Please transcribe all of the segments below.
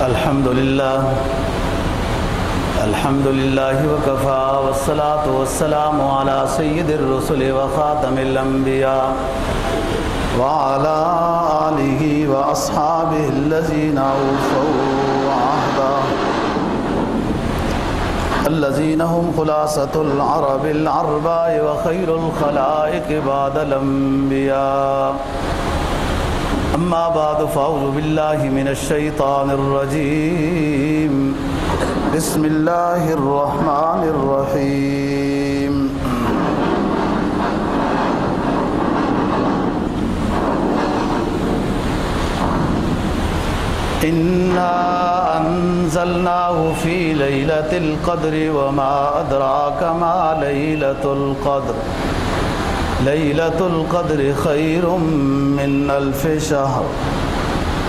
الحمد لله وكفى والصلاة والسلام على سيد الرسل وخاتم الأنبياء وعلى آله وأصحابه الذين أوفوا عهدا الذين هم خلاصة العرب العرباء وخير الخلائق بعد الأنبياء. أما بعد فأعوذ بالله من الشيطان الرجيم. بسم الله الرحمن الرحيم. إنا أنزلناه في ليلة القدر وما أدراك ما ليلة القدر. ليلة القدر خير من ألف شهر.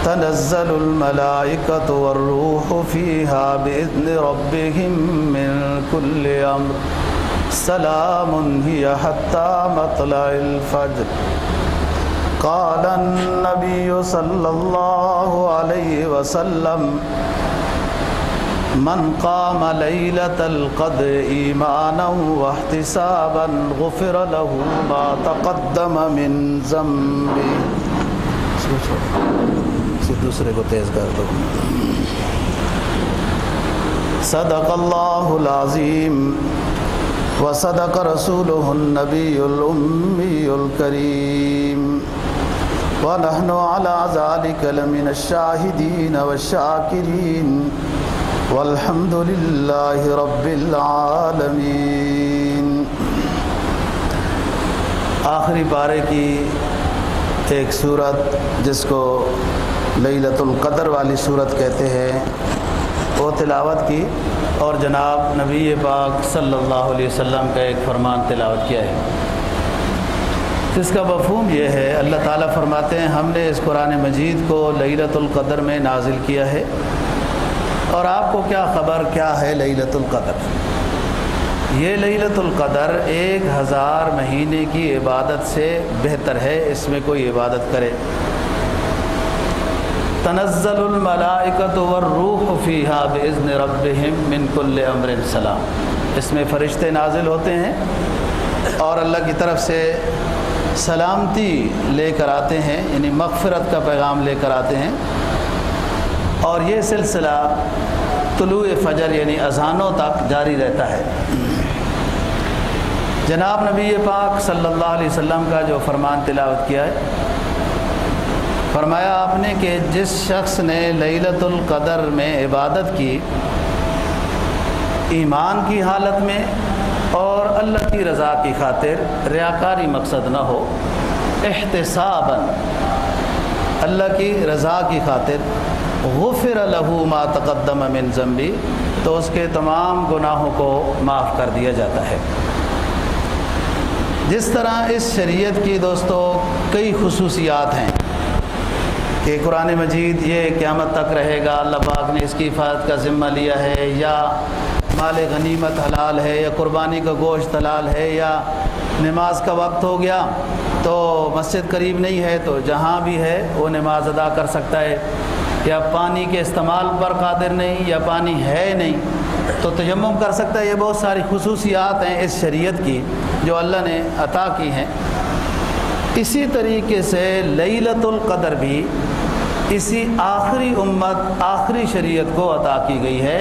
تنزل الملائكة والروح فيها بإذن ربهم من كل أمر. سلام هي حتى مطلع الفجر. قال النبي صلى الله عليه وسلم: من قام ليلة القدر إيمانا واحتسابا غفر له ما تقدم من ذنبه. دوسرے کو تیز کر دو. صدق اللہ العظیم وصدق رسوله النبی الأمی الکریم ونحن على ذلك لمن الشاہدین والشاکرین والحمد للہ رب العالمین. آخری پارے کی ایک سورت جس کو لیلۃ القدر والی سورت کہتے ہیں وہ تلاوت کی اور جناب نبی پاک صلی اللہ علیہ وسلم کا ایک فرمان تلاوت کیا ہے. اس کا مفہوم یہ ہے، اللہ تعالیٰ فرماتے ہیں ہم نے اس قرآن مجید کو لیلۃ القدر میں نازل کیا ہے اور آپ کو کیا خبر کیا ہے لیلۃ القدر. یہ لیلۃ القدر 1000 مہینے کی عبادت سے بہتر ہے، اس میں کوئی عبادت کرے. تنزل الملائکۃ والروح فیہا باذن ربہم من کل امر سلام. اس میں فرشتے نازل ہوتے ہیں اور اللہ کی طرف سے سلامتی لے کر آتے ہیں، یعنی مغفرت کا پیغام لے کر آتے ہیں. اور یہ سلسلہ طلوع فجر یعنی اذانوں تک جاری رہتا ہے. جناب نبی پاک صلی اللہ علیہ وسلم کا جو فرمان تلاوت کیا ہے، فرمایا آپ نے کہ جس شخص نے لیلۃ القدر میں عبادت کی ایمان کی حالت میں اور اللہ کی رضا کی خاطر، ریاکاری مقصد نہ ہو، احتساباً اللہ کی رضا کی خاطر، غفر له ما تقدم من ذنبی، تو اس کے تمام گناہوں کو معاف کر دیا جاتا ہے. جس طرح اس شریعت کی دوستو کئی خصوصیات ہیں کہ قرآن مجید یہ قیامت تک رہے گا، اللہ پاک نے اس کی حفاظت کا ذمہ لیا ہے، یا مال غنیمت حلال ہے، یا قربانی کا گوشت حلال ہے، یا نماز کا وقت ہو گیا تو مسجد قریب نہیں ہے تو جہاں بھی ہے وہ نماز ادا کر سکتا ہے، یا پانی کے استعمال پر قادر نہیں یا پانی ہے نہیں تو تیمم کر سکتا ہے. یہ بہت ساری خصوصیات ہیں اس شریعت کی جو اللہ نے عطا کی ہیں. اسی طریقے سے لیلۃ القدر بھی اسی آخری امت آخری شریعت کو عطا کی گئی ہے.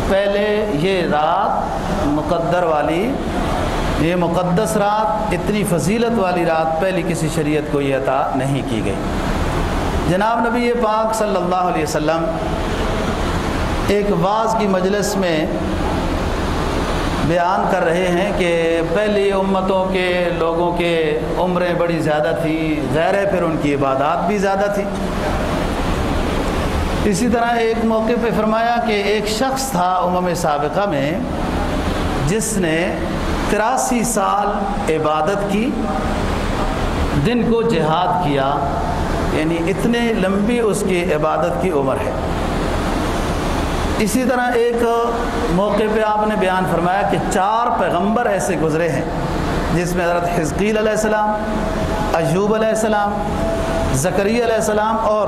پہلے یہ رات مقدر والی، یہ مقدس رات، اتنی فضیلت والی رات پہلی کسی شریعت کو یہ عطا نہیں کی گئی. جناب نبی پاک صلی اللہ علیہ وسلم ایک وعظ کی مجلس میں بیان کر رہے ہیں کہ پہلی امتوں کے لوگوں کے عمریں بڑی زیادہ تھیں، ظاہر ہے پھر ان کی عبادات بھی زیادہ تھی. اسی طرح ایک موقع پہ فرمایا کہ ایک شخص تھا امم سابقہ میں جس نے 83 سال عبادت کی، دن کو جہاد کیا، یعنی اتنے لمبی اس کی عبادت کی عمر ہے. اسی طرح ایک موقع پہ آپ نے بیان فرمایا کہ 4 پیغمبر ایسے گزرے ہیں جس میں حضرت حزقیل علیہ السلام، ایوب علیہ السلام، زکریا علیہ السلام اور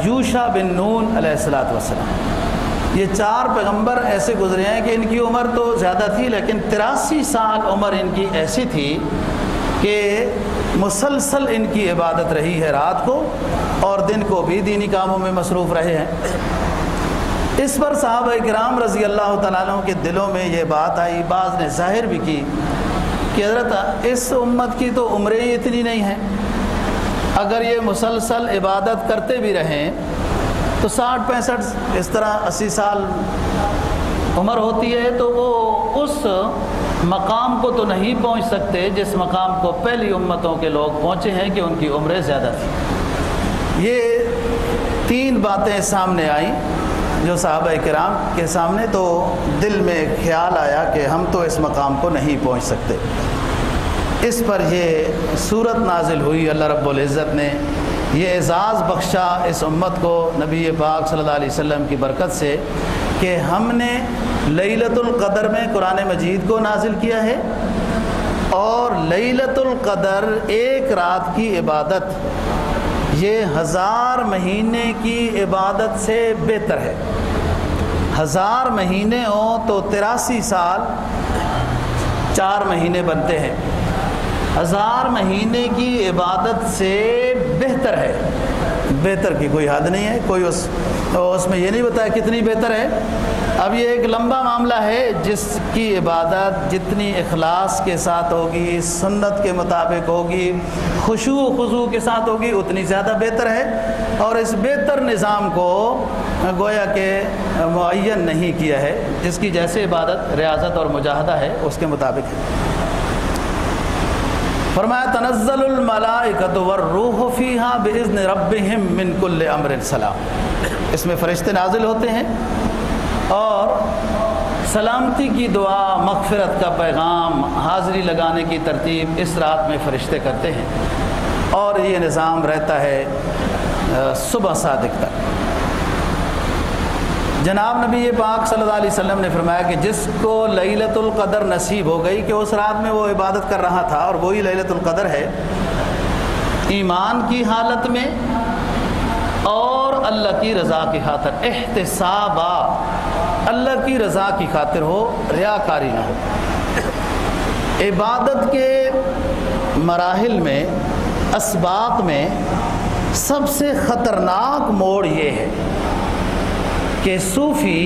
یوشع بن نون علیہ السلام، یہ 4 پیغمبر ایسے گزرے ہیں کہ ان کی عمر تو زیادہ تھی، لیکن 83 سال عمر ان کی ایسی تھی کہ مسلسل ان کی عبادت رہی ہے، رات کو اور دن کو بھی دینی کاموں میں مصروف رہے ہیں۔ اس پر صحابہ کرام رضی اللہ تعالیٰ عنہ کے دلوں میں یہ بات آئی، بعض نے ظاہر بھی کی کہ حضرت اس امت کی تو عمریں ہی اتنی نہیں ہیں، اگر یہ مسلسل عبادت کرتے بھی رہیں تو 60-65 اس طرح 80 سال عمر ہوتی ہے، تو وہ اس مقام کو تو نہیں پہنچ سکتے جس مقام کو پہلی امتوں کے لوگ پہنچے ہیں کہ ان کی عمریں زیادہ تھیں۔ یہ 3 باتیں سامنے آئیں جو صحابہ کرام کے سامنے، تو دل میں خیال آیا کہ ہم تو اس مقام کو نہیں پہنچ سکتے۔ اس پر یہ صورت نازل ہوئی، اللہ رب العزت نے یہ اعزاز بخشا اس امت کو نبی پاک صلی اللہ علیہ وسلم کی برکت سے کہ ہم نے لیلۃ القدر میں قرآن مجید کو نازل کیا ہے، اور لیلۃ القدر ایک رات کی عبادت یہ 1000 مہینے کی عبادت سے بہتر ہے۔ 1000 مہینے ہوں تو 83 سال 4 مہینے بنتے ہیں، 1000 مہینے کی عبادت سے بہتر ہے۔ بہتر کی کوئی حد نہیں ہے، کوئی اس میں یہ نہیں بتایا کتنی بہتر ہے۔ اب یہ ایک لمبا معاملہ ہے، جس کی عبادت جتنی اخلاص کے ساتھ ہوگی، سنت کے مطابق ہوگی، خشوع و خضوع کے ساتھ ہوگی، اتنی زیادہ بہتر ہے۔ اور اس بہتر نظام کو گویا کہ معین نہیں کیا ہے، جس کی جیسے عبادت ریاضت اور مجاہدہ ہے اس کے مطابق ہے۔ فرمایا تنزل الملائکۃ والروح فیہا باذن ربہم من کل امر سلام، اس میں فرشتے نازل ہوتے ہیں اور سلامتی کی دعا، مغفرت کا پیغام، حاضری لگانے کی ترتیب اس رات میں فرشتے کرتے ہیں، اور یہ نظام رہتا ہے صبح صادق تک۔ جناب نبی پاک صلی اللہ علیہ وسلم نے فرمایا کہ جس کو لیلۃ القدر نصیب ہو گئی کہ اس رات میں وہ عبادت کر رہا تھا، اور وہی لیلۃ القدر ہے، ایمان کی حالت میں اور اللہ کی رضا کی خاطر، احتسابا، اللہ کی رضا کی خاطر ہو، ریاکاری نہ ہو۔ عبادت کے مراحل میں، اسباق میں سب سے خطرناک موڑ یہ ہے کہ صوفی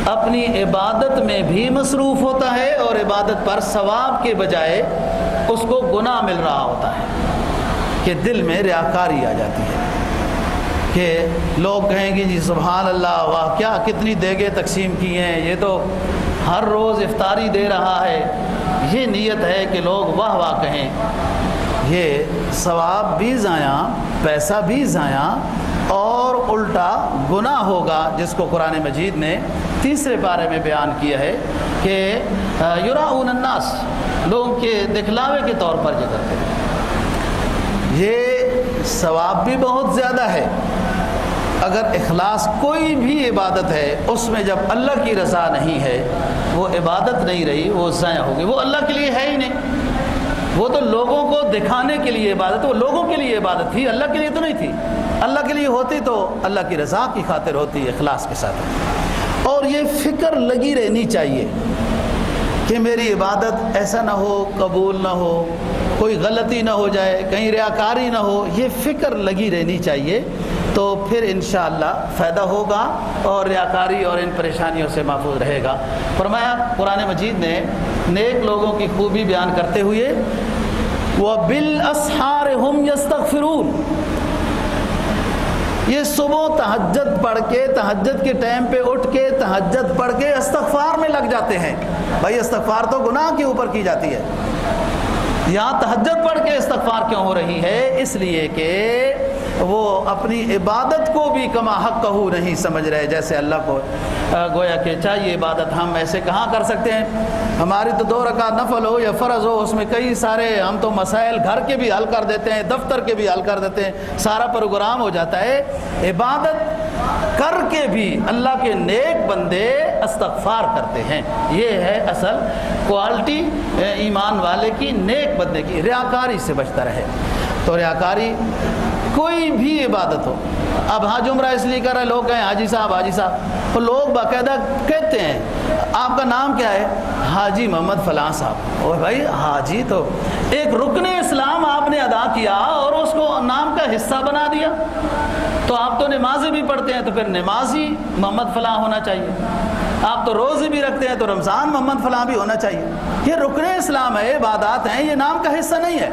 اپنی عبادت میں بھی مصروف ہوتا ہے اور عبادت پر ثواب کے بجائے اس کو گناہ مل رہا ہوتا ہے، کہ دل میں ریاکاری آ جاتی ہے کہ لوگ کہیں گے جی سبحان اللہ، واہ کیا کتنی دیگیں تقسیم کی ہیں، یہ تو ہر روز افطاری دے رہا ہے، یہ نیت ہے کہ لوگ واہ واہ کہیں، یہ ثواب بھی ضائع، پیسہ بھی ضائع، اور الٹا گناہ ہوگا، جس کو قرآن مجید نے 3 پارے میں بیان کیا ہے کہ یراؤن الناس، لوگوں کے دکھلاوے کے طور پر یہ کرتے ہیں۔ یہ ثواب بھی بہت زیادہ ہے، اگر اخلاص کوئی بھی عبادت ہے اس میں جب اللہ کی رضا نہیں ہے، وہ عبادت نہیں رہی، وہ ضائع ہوگی، وہ اللہ کے لیے ہے ہی نہیں، وہ تو لوگوں کو دکھانے کے لیے عبادت، وہ لوگوں کے لیے عبادت تھی، اللہ کے لیے تو نہیں تھی۔ اللہ کے لیے ہوتی تو اللہ کی رضا کی خاطر ہوتی، اخلاص کے ساتھ۔ اور یہ فکر لگی رہنی چاہیے کہ میری عبادت ایسا نہ ہو، قبول نہ ہو، کوئی غلطی نہ ہو جائے، کہیں ریاکاری نہ ہو، یہ فکر لگی رہنی چاہیے، تو پھر انشاءاللہ فائدہ ہوگا اور ریاکاری اور ان پریشانیوں سے محفوظ رہے گا۔ فرمایا قرآن مجید نے نیک لوگوں کی خوبی بیان کرتے ہوئے وَبِالْأَسْحَارِ هُمْ يَسْتَغْفِرُونَ، یہ صبح تہجد پڑھ کے، تہجد کے ٹائم پہ اٹھ کے تہجد پڑھ کے استغفار میں لگ جاتے ہیں۔ بھائی استغفار تو گناہ کے اوپر کی جاتی ہے، یہاں تہجد پڑھ کے استغفار کیوں ہو رہی ہے؟ اس لیے کہ وہ اپنی عبادت کو بھی کما حقہ نہیں سمجھ رہے، جیسے اللہ کو گویا کہ چاہیے عبادت ہم ایسے کہاں کر سکتے ہیں، ہماری تو 2 رکعت نفل ہو یا فرض ہو، اس میں کئی سارے ہم تو مسائل گھر کے بھی حل کر دیتے ہیں، دفتر کے بھی حل کر دیتے ہیں، سارا پروگرام ہو جاتا ہے۔ عبادت کر کے بھی اللہ کے نیک بندے استغفار کرتے ہیں، یہ ہے اصل کوالٹی ایمان والے کی، نیک بندے کی، ریاکاری سے بچتا رہے۔ تو ریاکاری کوئی بھی عبادت ہو. اب حج عمرہ اس لیے کر رہے لوگ کہیں حاجی صاحب، تو لوگ باقاعدہ کہتے ہیں آپ کا نام کیا ہے؟ حاجی محمد فلاں صاحب. اور بھائی حاجی تو ایک رکن اسلام آپ نے ادا کیا اور اس کو نام کا حصہ بنا دیا. تو آپ تو نمازیں بھی پڑھتے ہیں تو پھر نمازی محمد فلاں ہونا چاہیے. آپ تو روزے بھی رکھتے ہیں تو رمضان محمد فلاں بھی ہونا چاہیے. یہ رکن اسلام ہے، عبادات ہیں، یہ نام کا حصہ نہیں ہے.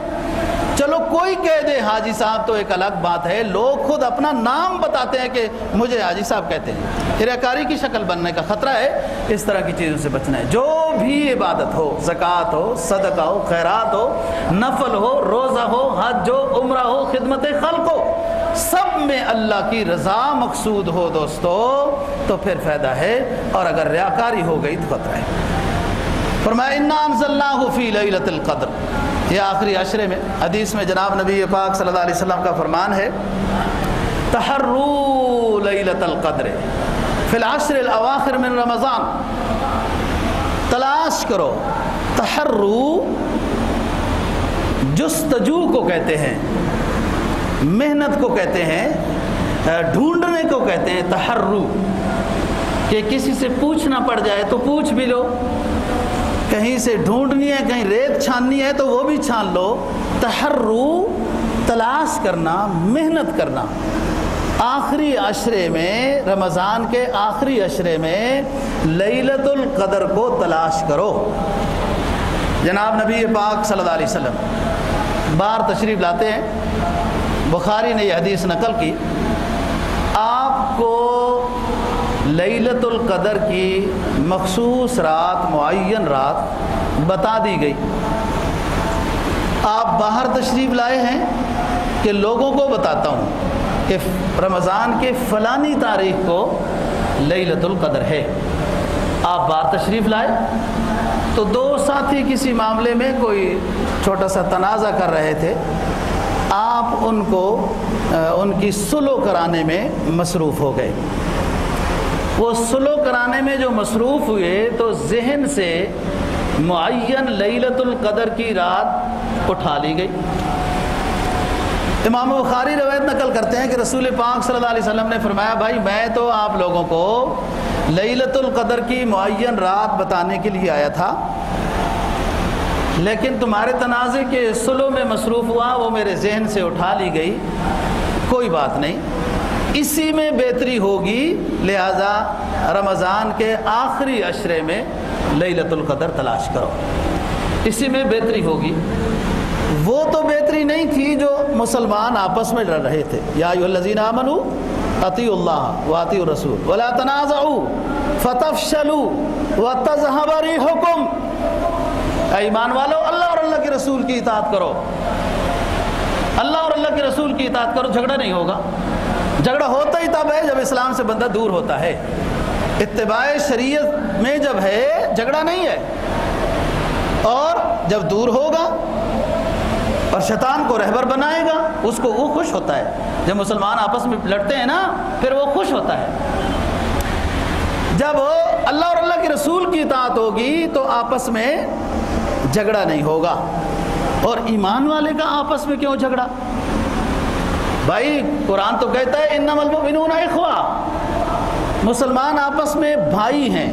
چلو کوئی کہہ دے حاجی صاحب تو ایک الگ بات ہے، لوگ خود اپنا نام بتاتے ہیں کہ مجھے حاجی صاحب کہتے ہیں. ریاکاری کی شکل بننے کا خطرہ ہے. اس طرح کی چیزوں سے بچنا ہے. جو بھی عبادت ہو، زکوٰۃ ہو، صدقہ ہو، خیرات ہو، نفل ہو، روزہ ہو، حج ہو، عمرہ ہو، خدمت خلق ہو، سب میں اللہ کی رضا مقصود ہو دوستو تو پھر فائدہ ہے. اور اگر ریاکاری ہو گئی تو خطرہ ہے. فرمایا انا انزلناہ فی لیلۃ القدر. یہ آخری عشرے میں حدیث میں جناب نبی پاک صلی اللہ علیہ وسلم کا فرمان ہے تحروا لیلۃ القدر فی العشر الاواخر من رمضان. تلاش کرو. تحروا جستجو کو کہتے ہیں، محنت کو کہتے ہیں، ڈھونڈنے کو کہتے ہیں تحروا. کہ کسی سے پوچھنا پڑ جائے تو پوچھ بھی لو، کہیں سے ڈھونڈنی ہے، کہیں ریت چھاننی ہے تو وہ بھی چھان لو. تحروا تلاش کرنا، محنت کرنا. آخری عشرے میں، رمضان کے آخری عشرے میں لیلۃ القدر کو تلاش کرو. جناب نبی پاک صلی اللہ علیہ وسلم بار تشریف لاتے ہیں، بخاری نے یہ حدیث نقل کی. آپ کو لیلۃ القدر کی مخصوص رات، معین رات بتا دی گئی. آپ باہر تشریف لائے ہیں کہ لوگوں کو بتاتا ہوں کہ رمضان کے فلانی تاریخ کو لیلۃ القدر ہے. آپ باہر تشریف لائے تو دو ساتھی کسی معاملے میں کوئی چھوٹا سا تنازع کر رہے تھے. آپ ان کو ان کی سلو کرانے میں مصروف ہو گئے. وہ سلو کرانے میں جو مصروف ہوئے تو ذہن سے معین لیلۃ القدر کی رات اٹھا لی گئی. امام بخاری روایت نقل کرتے ہیں کہ رسول پاک صلی اللہ علیہ وسلم نے فرمایا بھائی میں تو آپ لوگوں کو لیلۃ القدر کی معین رات بتانے کے لیے آیا تھا، لیکن تمہارے تنازع کے سلو میں مصروف ہوا، وہ میرے ذہن سے اٹھا لی گئی. کوئی بات نہیں، اسی میں بہتری ہوگی، لہذا رمضان کے آخری عشرے میں لیلۃ القدر تلاش کرو، اسی میں بہتری ہوگی. وہ تو بہتری نہیں تھی جو مسلمان آپس میں لڑ رہے تھے. یا ایھا الذین آمنوا اطیعوا اللہ واطیعوا الرسول ولا تنازعوا فتفشلوا وتذهب ريحكم. اے ایمان والو، اللہ اور اللہ کے رسول کی اطاعت کرو، اللہ اور اللہ کے رسول کی اطاعت کرو. جھگڑا نہیں ہوگا. جھگڑا ہوتا ہی تب ہے جب اسلام سے بندہ دور ہوتا ہے. اتباع شریعت میں جب ہے جھگڑا نہیں ہے، اور جب دور ہوگا اور شیطان کو رہبر بنائے گا اس کو وہ خوش ہوتا ہے. جب مسلمان آپس میں لڑتے ہیں نا پھر وہ خوش ہوتا ہے. جب اللہ اور اللہ کے رسول کی اطاعت ہوگی تو آپس میں جھگڑا نہیں ہوگا. اور ایمان والے کا آپس میں کیوں جھگڑا؟ بھائی قرآن تو کہتا ہے انما المؤمنون اخوہ. مسلمان آپس میں بھائی ہیں،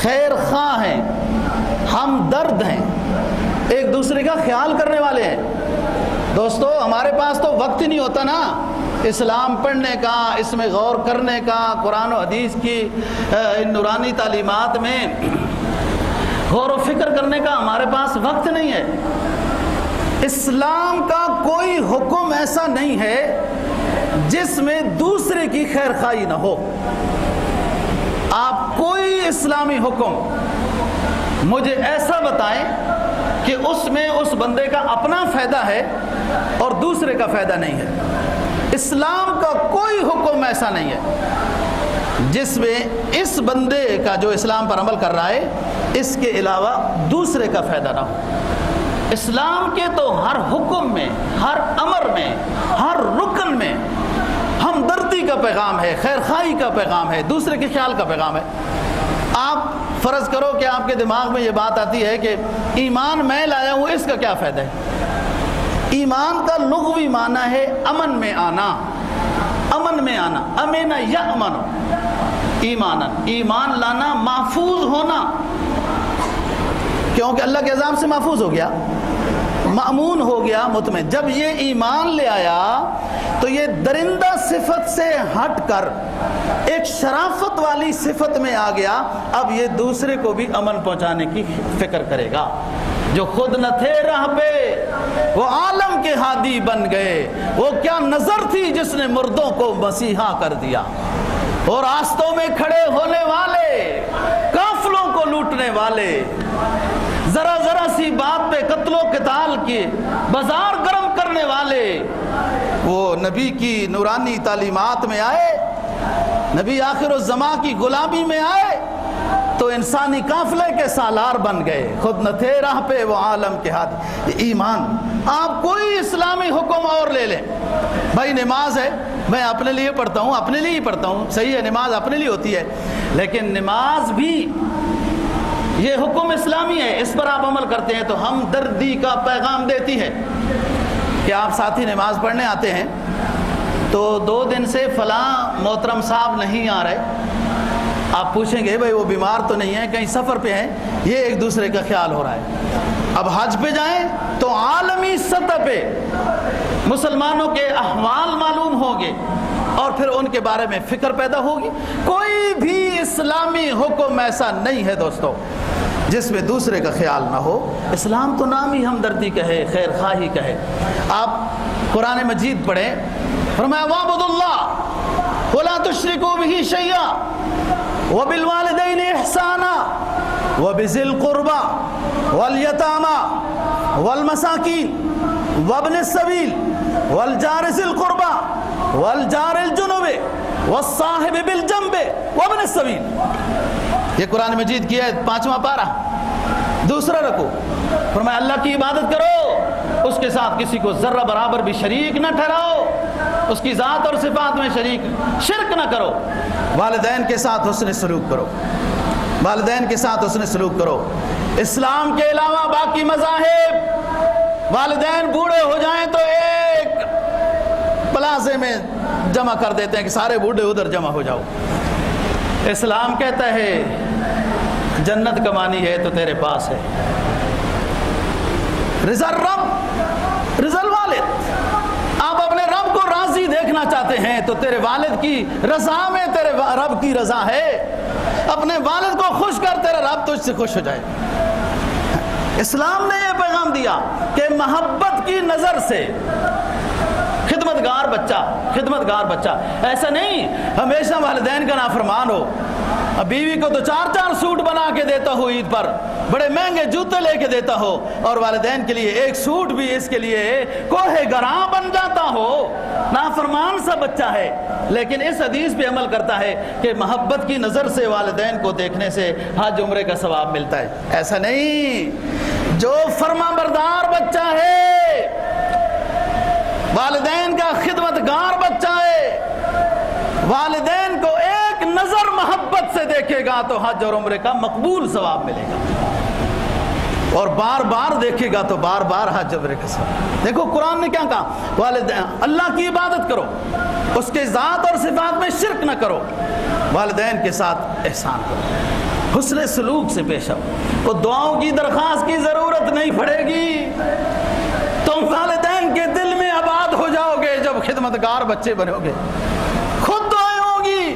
خیر خواہ ہیں، ہمدرد ہیں، ایک دوسرے کا خیال کرنے والے ہیں. دوستو ہمارے پاس تو وقت ہی نہیں ہوتا نا اسلام پڑھنے کا، اس میں غور کرنے کا، قرآن و حدیث کی ان نورانی تعلیمات میں غور و فکر کرنے کا ہمارے پاس وقت نہیں ہے. اسلام کا کوئی حکم ایسا نہیں ہے جس میں دوسرے کی خیر خواہی نہ ہو. آپ کوئی اسلامی حکم مجھے ایسا بتائیں کہ اس میں اس بندے کا اپنا فائدہ ہے اور دوسرے کا فائدہ نہیں ہے. اسلام کا کوئی حکم ایسا نہیں ہے جس میں اس بندے کا جو اسلام پر عمل کر رہا ہے اس کے علاوہ دوسرے کا فائدہ نہ ہو. اسلام کے تو ہر حکم میں، ہر امر میں، ہر رکن میں ہمدردی کا پیغام ہے، خیر خواہی کا پیغام ہے، دوسرے کے خیال کا پیغام ہے. آپ فرض کرو کہ آپ کے دماغ میں یہ بات آتی ہے کہ ایمان میں لایا ہوں، اس کا کیا فائدہ ہے؟ ایمان کا لغوی معنی ہے امن میں آنا، امن میں آنا، امین یأمن، ایمان، ایمان لانا، محفوظ ہونا، کیونکہ اللہ کے عذاب سے محفوظ ہو گیا، مأمون ہو گیا، مطمئن۔ جب یہ ایمان لے آیا تو یہ درندہ صفت سے ہٹ کر ایک شرافت والی صفت میں آ گیا۔ اب یہ دوسرے کو بھی امن پہنچانے کی فکر کرے گا۔ جو خود نہ تھے راہ پہ وہ عالم کے ہادی بن گئے، وہ کیا نظر تھی جس نے مردوں کو مسیحا کر دیا، اور راستوں میں کھڑے ہونے والے، قافلوں کو لوٹنے والے، ذرا ذرا سی بات پہ قتل و قتال کیے، بازار گرم کرنے والے، وہ نبی کی نورانی تعلیمات میں آئے، نبی آخر الزمان کی غلامی میں آئے تو انسانی قافلے کے سالار بن گئے۔ خود نہ تھے راہ پہ وہ عالم کے ہاتھ۔ ایمان، آپ کوئی اسلامی حکم اور لے لیں، بھائی نماز ہے، میں اپنے لیے پڑھتا ہوں، اپنے لیے ہی پڑھتا ہوں، صحیح ہے، نماز اپنے لیے ہوتی ہے، لیکن نماز بھی یہ حکم اسلامی ہے، اس پر آپ عمل کرتے ہیں تو ہمدردی کا پیغام دیتی ہے کہ آپ ساتھی نماز پڑھنے آتے ہیں تو 2 دن سے فلاں محترم صاحب نہیں آ رہے، آپ پوچھیں گے بھائی وہ بیمار تو نہیں ہے، کہیں سفر پہ ہیں، یہ ایک دوسرے کا خیال ہو رہا ہے۔ اب حج پہ جائیں تو عالمی سطح پہ مسلمانوں کے احوال معلوم ہوں گے اور پھر ان کے بارے میں فکر پیدا ہوگی۔ کوئی بھی اسلامی حکم ایسا نہیں ہے دوستو جس میں دوسرے کا خیال نہ ہو۔ اسلام تو نام ہی ہمدردی کا ہے، خیر خواہی کا ہے۔ آپ قرآن مجید پڑھیں، فرمایا وَاعْبُدُوا اللَّهَ وَلَا تُشْرِكُوا بِهِ شَيْئًا وَبِالْوَالِدَيْنِ إِحْسَانًا وَبِذِي الْقُرْبَى وَالْيَتَامَى وَالْمَسَاكِينِ وَابْنِ السَّبِيلِ وَالْجَارِ ذِي الْقُرْبَى وَالْجَارِ الْجُنُبِ وَالصَّاحِبِ بِالْجَنبِ وَابْنِ السَّبِيلِ۔ یہ قرآن مجید کی ہے 5واں پارہ، 2 رکوع۔ فرمایا اللہ کی عبادت کرو، اس کے ساتھ کسی کو ذرہ برابر بھی شریک نہ ٹھہراؤ، اس کی ذات اور صفات میں شرک نہ کرو، والدین کے ساتھ حسن سلوک کرو، والدین کے ساتھ حسن سلوک کرو۔ اسلام کے علاوہ باقی مذاہب والدین بوڑھے ہو جائیں تو ایک پلازے میں جمع کر دیتے ہیں کہ سارے بوڑھے ادھر جمع ہو جاؤ۔ اسلام کہتا ہے جنت کمانی ہے تو تیرے پاس ہے، رضا الرب رضا الوالد۔ آپ اپنے رب کو راضی دیکھنا چاہتے ہیں تو تیرے والد کی رضا میں تیرے رب کی رضا ہے۔ اپنے والد کو خوش کر، تیرا رب تجھ سے خوش ہو جائے۔ اسلام نے یہ پیغام دیا کہ محبت کی نظر سے خدمتگار بچہ، ایسا نہیں ہمیشہ والدین کا نافرمان ہو، بیوی کو تو 4 سوٹ بنا کے دیتا ہو، عید پر بڑے مہنگے جوتے لے کے دیتا ہو، اور والدین کے لیے ایک سوٹ بھی اس کے لیے کوہ گراں بن جاتا ہو، نافرمان سا بچہ ہے، لیکن اس حدیث پہ عمل کرتا ہے کہ محبت کی نظر سے والدین کو دیکھنے سے حج عمرے کا ثواب ملتا ہے۔ ایسا نہیں، جو فرما بردار بچہ ہے، والدین کا خدمتگار بچہ ہے، والدین کو ایک نظر محبت سے دیکھے گا تو حج اور عمرے کا مقبول ثواب ملے گا، اور بار بار دیکھے گا تو بار بار حج عمرے کا ثواب۔ دیکھو قرآن نے کیا کہا، والدین اللہ کی عبادت کرو، اس کے ذات اور صفات میں شرک نہ کرو، والدین کے ساتھ احسان کرو، حسن سلوک سے پیش آؤ، کو دعاؤں کی درخواست کی ضرورت نہیں پڑے گی، تم والدین کے دل میں آباد ہو جاؤ گے جب خدمتگار بچے بنو گے، خود دعائیں ہوں گی۔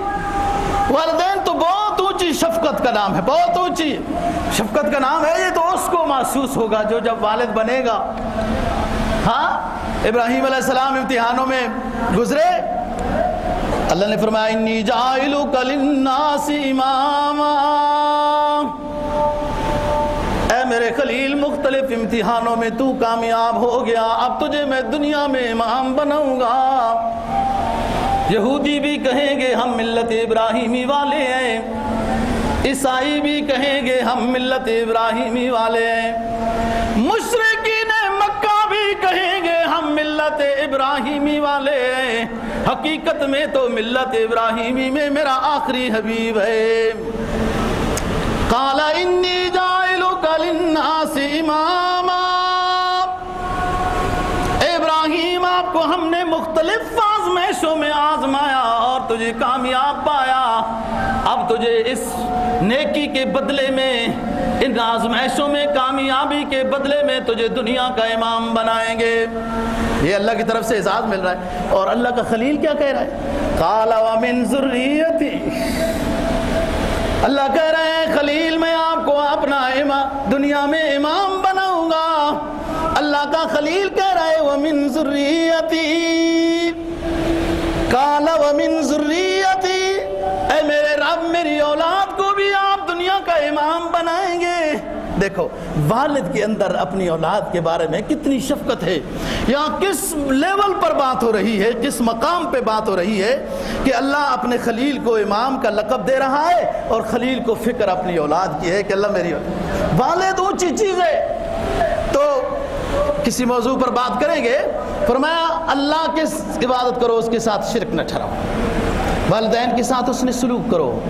والدین تو بہت اونچی شفقت کا نام ہے، بہت اونچی شفقت کا نام ہے، یہ تو اس کو محسوس ہوگا جو جب والد بنے گا۔ ہاں ابراہیم علیہ السلام امتحانوں میں گزرے، اللہ نے فرمایا انی جاعلک للناس اماما، اے میرے خلیل مختلف امتحانوں میں تو کامیاب ہو گیا، اب تجھے میں دنیا میں امام بناؤں گا۔ یہودی بھی کہیں گے ہم ملت ابراہیمی والے ہیں، عیسائی بھی کہیں گے ہم ملت ابراہیمی والے ہیں، مشرکین مکہ بھی کہیں گے ہم ملت ابراہیمی والے ہیں، حقیقت میں تو ملت ابراہیمی میں میرا آخری حبیب ہے۔ قال انی جاعلک للناس اماما، اے ہم نے مختلف آزمائشوں میں آزمایا اور تجھے کامیاب پایا، اب تجھے اس نیکی کے بدلے میں، ان آزمائشوں میں کامیابی کے بدلے میں تجھے دنیا کا امام بنائیں گے۔ یہ اللہ کی طرف سے اعزاز مل رہا ہے۔ اور اللہ کا خلیل کیا کہہ رہا ہے؟ قال ومن ذریتی، اللہ کہہ رہے ہیں خلیل میں آپ کو اپنا امام دنیا میں امام بناؤں گا۔ اللہ کا خلیل کہہ رہا ہے ومن ذریتی، قال ومن ذریتی، اے میرے رب میری اولاد کو بھی آپ دنیا کا امام بنائیں گے۔ دیکھو والد کے اندر اپنی اولاد کے بارے میں کتنی شفقت ہے، یہاں کس لیول پر بات ہو رہی ہے، کس مقام پہ بات ہو رہی ہے کہ اللہ اپنے خلیل کو امام کا لقب دے رہا ہے اور خلیل کو فکر اپنی اولاد کی ہے کہ اللہ میری والد اونچی چیز ہے۔ تو کسی موضوع پر بات کریں گے، فرمایا اللہ کی عبادت کرو، اس کے ساتھ شرک نہ ٹھہراؤ، والدین کے ساتھ اس نے سلوک کرو،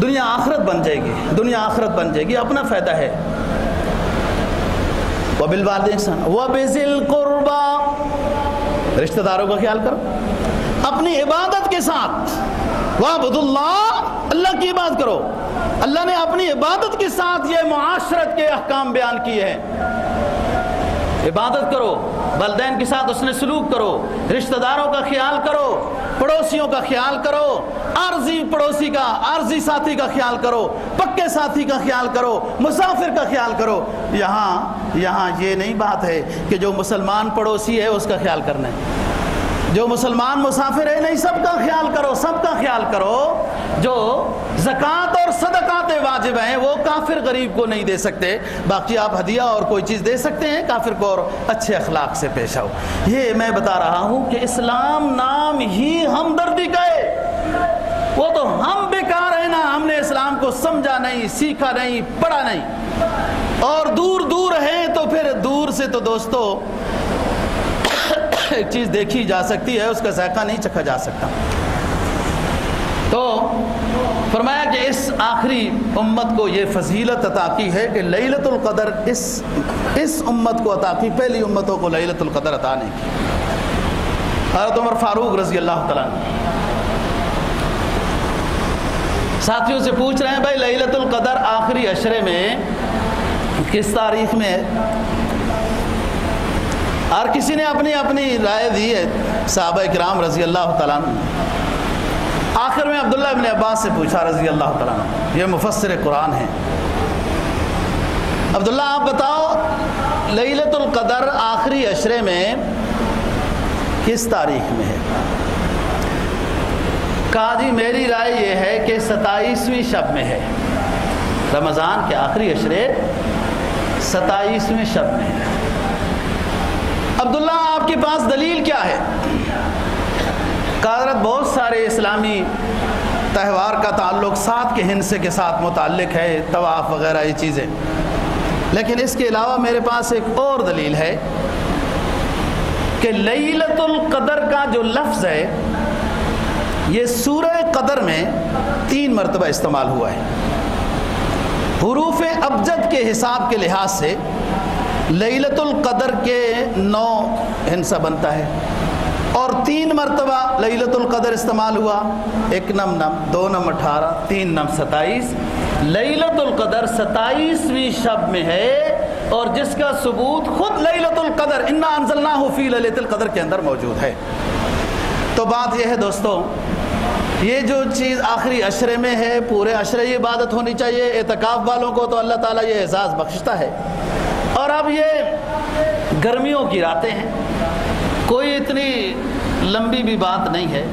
دنیا آخرت بن جائے گی، دنیا آخرت بن جائے گی، اپنا فائدہ ہے۔ وبالوالدین احسانا وبذی القربى، رشتہ داروں کا خیال کرو اپنی عبادت کے ساتھ۔ وعبدوا اللہ، اللہ کی عبادت کرو۔ اللہ نے اپنی عبادت کے ساتھ یہ معاشرت کے احکام بیان کیے ہیں۔ عبادت کرو، والدین کے ساتھ اس نے سلوک کرو، رشتہ داروں کا خیال کرو، پڑوسیوں کا خیال کرو، عارضی پڑوسی کا، عارضی ساتھی کا خیال کرو، پکے ساتھی کا خیال کرو، مسافر کا خیال کرو۔ یہاں یہ نہیں بات ہے کہ جو مسلمان پڑوسی ہے اس کا خیال کرنا ہے، جو مسلمان مسافر ہے نہیں، سب کا خیال کرو، سب کا خیال کرو۔ جو زکوٰۃ اور صدقات واجب ہیں وہ کافر غریب کو نہیں دے سکتے، باقی آپ ہدیہ اور کوئی چیز دے سکتے ہیں کافر کو، اور اچھے اخلاق سے پیش آؤ۔ یہ میں بتا رہا ہوں کہ اسلام نام ہی ہمدردی کا ہے، وہ تو ہم بیکار ہیں نا، ہم نے اسلام کو سمجھا نہیں، سیکھا نہیں، پڑھا نہیں، اور دور دور ہیں تو پھر دور سے تو دوستو ایک چیز دیکھی جا سکتی ہے، اس کا ذائقہ نہیں چکھا جا سکتا۔ تو فرمایا کہ اس آخری امت کو یہ فضیلت عطا کی ہے کہ لیلۃ القدر اس امت کو عطا کی، پہلی امتوں کو لیلۃ القدر عطا نہیں کی۔ حضرت عمر فاروق رضی اللہ تعالیٰ عنہ ساتھیوں سے پوچھ رہے ہیں بھائی لیلۃ القدر آخری عشرے میں کس تاریخ میں ہے؟ اور کسی نے اپنی رائے دی ہے، صحابہ کرام رضی اللہ تعالیٰ عنہ۔ آخر میں عبداللہ ابن عباس سے پوچھا رضی اللہ تعالیٰ عنہ، یہ مفسر قرآن ہیں، عبداللہ آپ بتاؤ لیلۃ القدر آخری عشرے میں کس تاریخ میں ہے؟ کہا جی میری رائے یہ ہے کہ 27ویں شب میں ہے، رمضان کے آخری عشرے 27ویں شب میں ہے۔ عبداللہ آپ کے پاس دلیل کیا ہے؟ حضرت بہت سارے اسلامی تہوار کا تعلق سات کے ہندسے کے ساتھ متعلق ہے، طواف وغیرہ یہ چیزیں، لیکن اس کے علاوہ میرے پاس ایک اور دلیل ہے کہ لیلۃ القدر کا جو لفظ ہے یہ سورہ قدر میں 3 مرتبہ استعمال ہوا ہے۔ حروف ابجد کے حساب کے لحاظ سے لیلۃ القدر کے 9 ہندسہ بنتا ہے، اور 3 مرتبہ لیلۃ القدر استعمال ہوا، 1 نم 2 نم 18 3 نم 27۔ لیلۃ القدر 27ویں شب میں ہے، اور جس کا ثبوت خود لیلۃ القدر انا انزلناہ فی لیلۃ القدر کے اندر موجود ہے۔ تو بات یہ ہے دوستو، یہ جو چیز آخری عشرے میں ہے، پورے عشرے یہ عبادت ہونی چاہیے۔ اعتکاف والوں کو تو اللہ تعالیٰ یہ اعزاز بخشتا ہے۔ اور اب یہ گرمیوں کی راتیں ہیں، کوئی اتنی لمبی بھی بات نہیں ہے،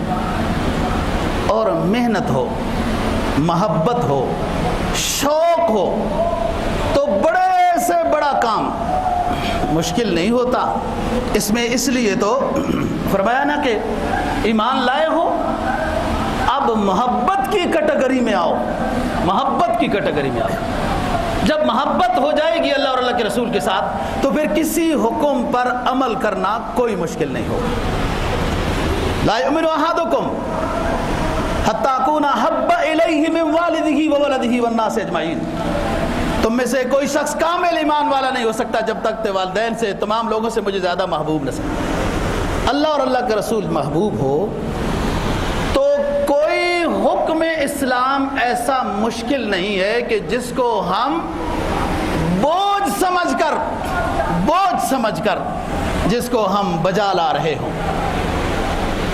اور محنت ہو، محبت ہو، شوق ہو تو بڑے سے بڑا کام مشکل نہیں ہوتا اس میں۔ اس لیے تو فرمایا نا کہ ایمان لائے ہو، اب محبت کی کیٹیگری میں آؤ، محبت کی کیٹیگری میں آؤ۔ جب محبت ہو جائے گی اللہ اور اللہ کے رسول کے ساتھ تو پھر کسی حکم پر عمل کرنا کوئی مشکل نہیں ہوگا۔ لا یؤمن احدکم حتی اکون احب الیہ من والدہ وولدہ والناس اجمعین، تم میں سے کوئی شخص کامل ایمان والا نہیں ہو سکتا جب تک والدین سے، تمام لوگوں سے مجھے زیادہ محبوب نہ سمجھے۔ اللہ اور اللہ کا رسول محبوب ہو تو کوئی حکم اسلام ایسا مشکل نہیں ہے کہ جس کو ہم بوجھ سمجھ کر جس کو ہم بجا لا رہے ہوں۔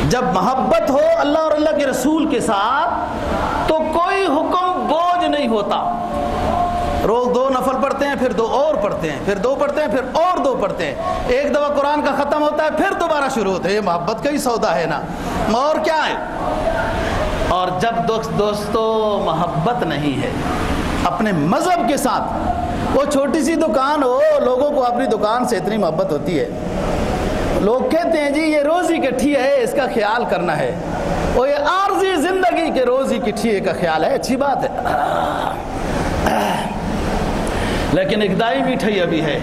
جب محبت ہو اللہ اور اللہ کے رسول کے ساتھ تو کوئی حکم بوجھ نہیں ہوتا۔ روز 2 نفل پڑھتے ہیں، پھر 2 اور پڑھتے ہیں، پھر 2 پڑھتے ہیں، پھر اور 2 پڑھتے ہیں، ایک دفعہ قرآن کا ختم ہوتا ہے پھر دوبارہ شروع ہوتا ہے۔ یہ محبت کا ہی سودا ہے نا، اور کیا ہے؟ اور جب دوستو محبت نہیں ہے اپنے مذہب کے ساتھ، وہ چھوٹی سی دکان ہو، لوگوں کو اپنی دکان سے اتنی محبت ہوتی ہے، لوگ کہتے ہیں جی یہ روزی کٹھی ہے اس کا خیال کرنا ہے، اور یہ عارضی زندگی کے روزی کٹھی کا خیال ہے، اچھی بات ہے، لیکن ایک دائمی ٹھیہ بھی ہے،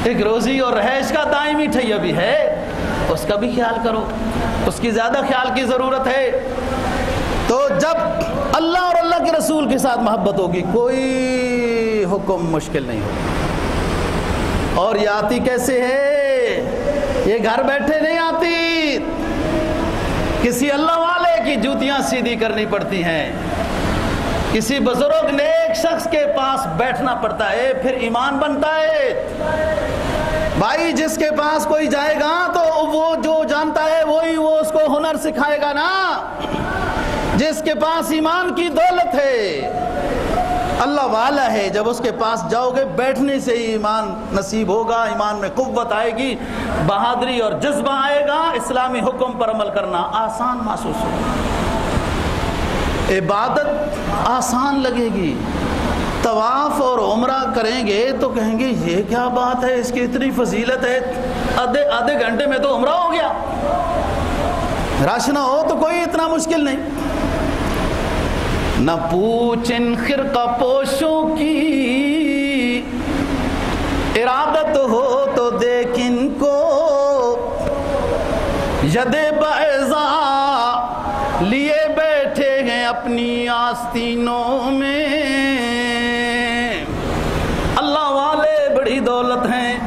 ایک روزی اور رہائش کا دائمی ٹھیہ بھی ہے، اس کا بھی خیال کرو، اس کی زیادہ خیال کی ضرورت ہے۔ تو جب اللہ اور اللہ کے رسول کے ساتھ محبت ہوگی کوئی حکم مشکل نہیں ہوگا۔ اور یہ آتی کیسے ہے؟ یہ گھر بیٹھے نہیں آتی، کسی اللہ والے کی جوتیاں سیدھی کرنی پڑتی ہیں، کسی بزرگ نیک شخص کے پاس بیٹھنا پڑتا ہے، پھر ایمان بنتا ہے۔ بھائی جس کے پاس کوئی جائے گا تو وہ جو جانتا ہے وہی وہ اس کو ہنر سکھائے گا نا، جس کے پاس ایمان کی دولت ہے، اللہ والا ہے، جب اس کے پاس جاؤ گے بیٹھنے سے ہی ایمان نصیب ہوگا، ایمان میں قوت آئے گی، بہادری اور جذبہ آئے گا، اسلامی حکم پر عمل کرنا آسان محسوس ہوگا، عبادت آسان لگے گی۔ طواف اور عمرہ کریں گے تو کہیں گے یہ کیا بات ہے، اس کی اتنی فضیلت ہے، آدھے گھنٹے میں تو عمرہ ہو گیا، رش نہ ہو تو کوئی اتنا مشکل نہیں۔ نہ پوچھن خرقہ پوشوں کی ارادت ہو تو دیکھ ان کو، ید بیضا لیے بیٹھے ہیں اپنی آستینوں میں۔ اللہ والے بڑی دولت ہیں،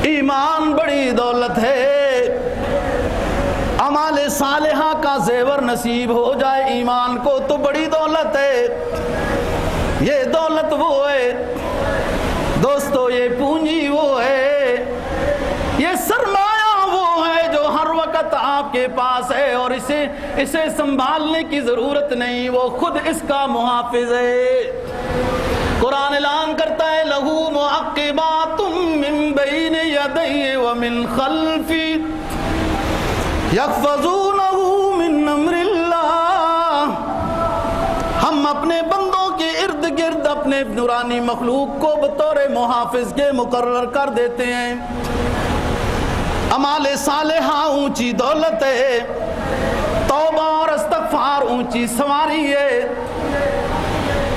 ایمان بڑی دولت ہے، اعمال صالحہ کا زیور نصیب ہو جائے ایمان کو تو بڑی دولت ہے۔ یہ دولت وہ ہے دوستو، یہ پونجی وہ ہے، یہ سرمایہ وہ ہے جو ہر وقت آپ کے پاس ہے، اور اسے سنبھالنے کی ضرورت نہیں، وہ خود اس کا محافظ ہے۔ قرآن اعلان کرتا ہے لہو معقبات من بین یدیہ ومن خلفہ یحفظونہ من امر اللہ۔ ہم اپنے بندوں کے ارد گرد اپنے نورانی مخلوق کو بطور محافظ کے مقرر کر دیتے ہیں۔ اعمال صالحہ اونچی دولت ہے، توبہ اور استغفار اونچی سواری ہے۔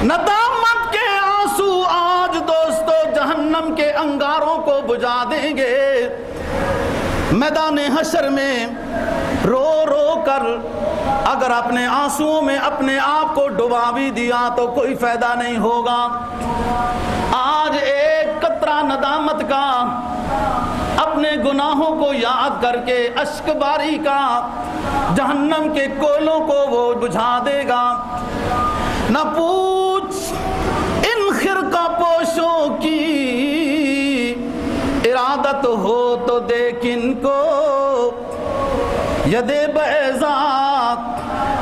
ندامت کے آنسو آج دوستو جہنم کے انگاروں کو بجھا دیں گے۔ میدان حشر میں رو رو کر اگر اپنے آنسوؤں میں اپنے آپ کو ڈبا بھی دیا تو کوئی فائدہ نہیں ہوگا۔ آج ایک قطرہ ندامت کا اپنے گناہوں کو یاد کر کے اشک باری کا جہنم کے کوئلوں کو وہ بجھا دے گا۔ نہ پوچھ ان خرقہ پوشوں کی ارادت ہو تو دیکھ ان کو، ید بیضا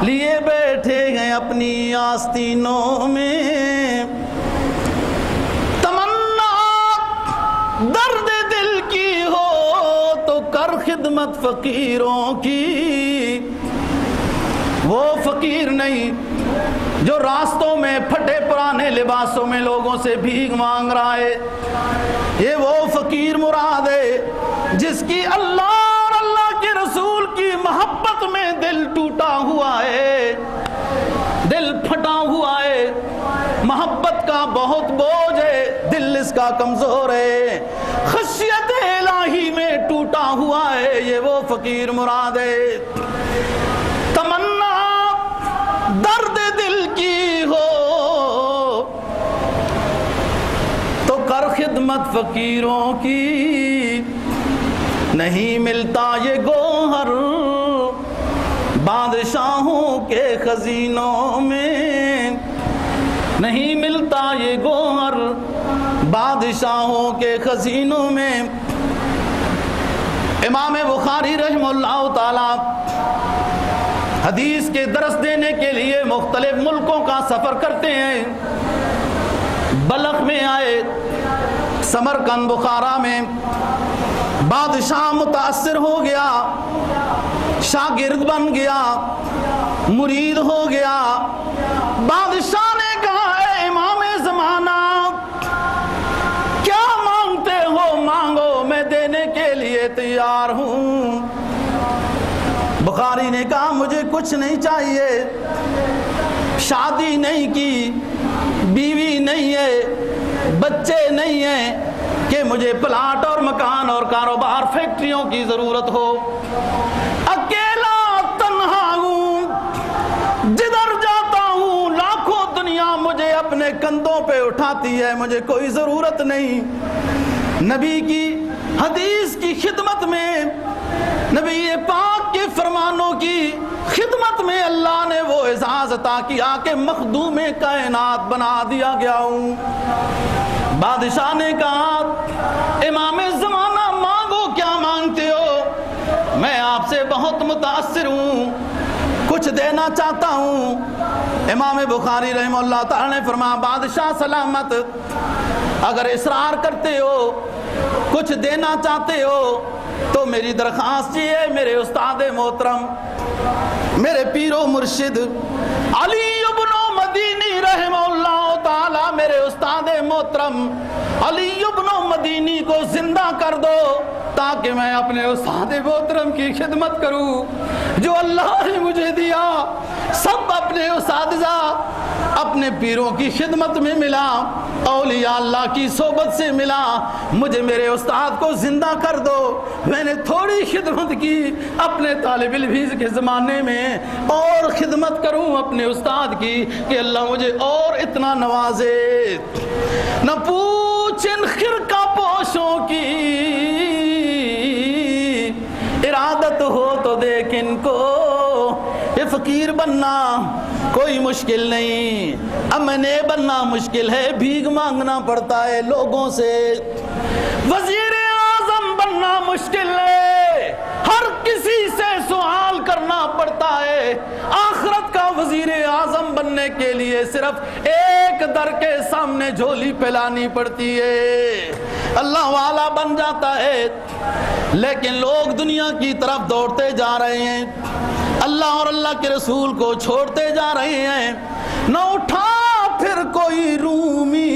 لیے بیٹھے ہیں اپنی آستینوں میں۔ تمنا درد دل کی ہو تو کر خدمت فقیروں کی۔ وہ فقیر نہیں جو راستوں میں پھٹے پرانے لباسوں میں لوگوں سے بھیک مانگ رہا ہے، یہ وہ فقیر مراد ہے جس کی اللہ اور اللہ کے رسول کی محبت میں دل ٹوٹا ہوا ہے، دل پھٹا ہوا ہے، محبت کا بہت بوجھ ہے، دل اس کا کمزور ہے، خشیت الہی میں ٹوٹا ہوا ہے، یہ وہ فقیر مراد ہے۔ تمنا درد دل کی ہو تو کر خدمت فقیروں کی، نہیں ملتا یہ گوہر بادشاہوں کے خزینوں میں، نہیں ملتا یہ گوہر بادشاہوں کے خزینوں میں۔ امام بخاری رحمہ اللہ تعالی حدیث کے درس دینے کے لیے مختلف ملکوں کا سفر کرتے ہیں۔ بلخ میں آئے، سمرقند بخارا میں، بادشاہ متاثر ہو گیا، شاگرد بن گیا، مرید ہو گیا۔ بادشاہ نے کہا اے امام زمانہ کیا مانگتے ہو مانگو، میں دینے کے لیے تیار ہوں۔ بخاری نے کہا مجھے کچھ نہیں چاہیے، شادی نہیں کی، بیوی نہیں ہے، بچے نہیں ہیں کہ مجھے پلاٹ اور مکان اور کاروبار فیکٹریوں کی ضرورت ہو۔ اکیلا تنہا ہوں، جدھر جاتا ہوں لاکھوں دنیا مجھے اپنے کندھوں پہ اٹھاتی ہے، مجھے کوئی ضرورت نہیں۔ نبی کی حدیث کی خدمت میں، نبی پاک کے فرمانوں کی خدمت میں اللہ نے وہ اعزاز عطا کیا کہ مخدوم کائنات بنا دیا گیا ہوں۔ بادشاہ نے کہا امام زمانہ مانگو، کیا مانگتے ہو؟ میں آپ سے بہت متاثر ہوں، کچھ دینا چاہتا ہوں۔ امام بخاری رحمہ اللہ تعالی نے فرمایا بادشاہ سلامت، اگر اصرار کرتے ہو، کچھ دینا چاہتے ہو تو میری درخواست یہ ہے، میرے استاد محترم، میرے پیر و مرشد علی ابن مدینی رحمہ اللہ تعالی، میرے استاد محترم علی ابن مدینی کو زندہ کر دو تاکہ میں اپنے استاد محترم کی خدمت کروں جو اللہ نے مجھے دیا۔ سب اپنے اساتذہ، اپنے پیروں کی خدمت میں ملا، اولیاء اللہ کی صحبت سے ملا، مجھے میرے استاد کو زندہ کر دو۔ میں نے تھوڑی خدمت کی اپنے طالب علم کے زمانے میں، اور خدمت کروں اپنے استاد کی کہ اللہ مجھے اور اتنا نوازے۔ نہ پوچھ ان خرقہ پوشوں کی، ارادت ہو تو دیکھ ان کو، یہ فقیر بننا کوئی مشکل نہیں، امنے بننا مشکل ہے، بھیک مانگنا پڑتا ہے لوگوں سے۔ وزیر اعظم بننا مشکل ہے، ہر کسی سے سوال کرنا پڑتا ہے۔ آخرت کا وزیر اعظم بننے کے لیے صرف ایک در کے سامنے جھولی پھیلانی پڑتی ہے، اللہ والا بن جاتا ہے۔ لیکن لوگ دنیا کی طرف دوڑتے جا رہے ہیں، اللہ اور اللہ کے رسول کو چھوڑتے جا رہے ہیں۔ نہ اٹھا پھر کوئی رومی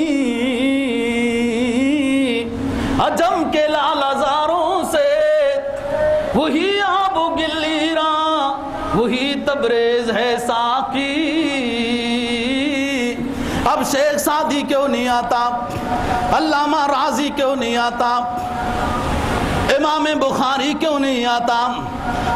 عجم کے لال ہزاروں سے، وہی آب و گلیراں وہی تبریز ہے ساقی۔ اب شیخ سعدی کیوں نہیں آتا، علامہ راضی کیوں نہیں آتا، امام بخاری کیوں نہیں آتا،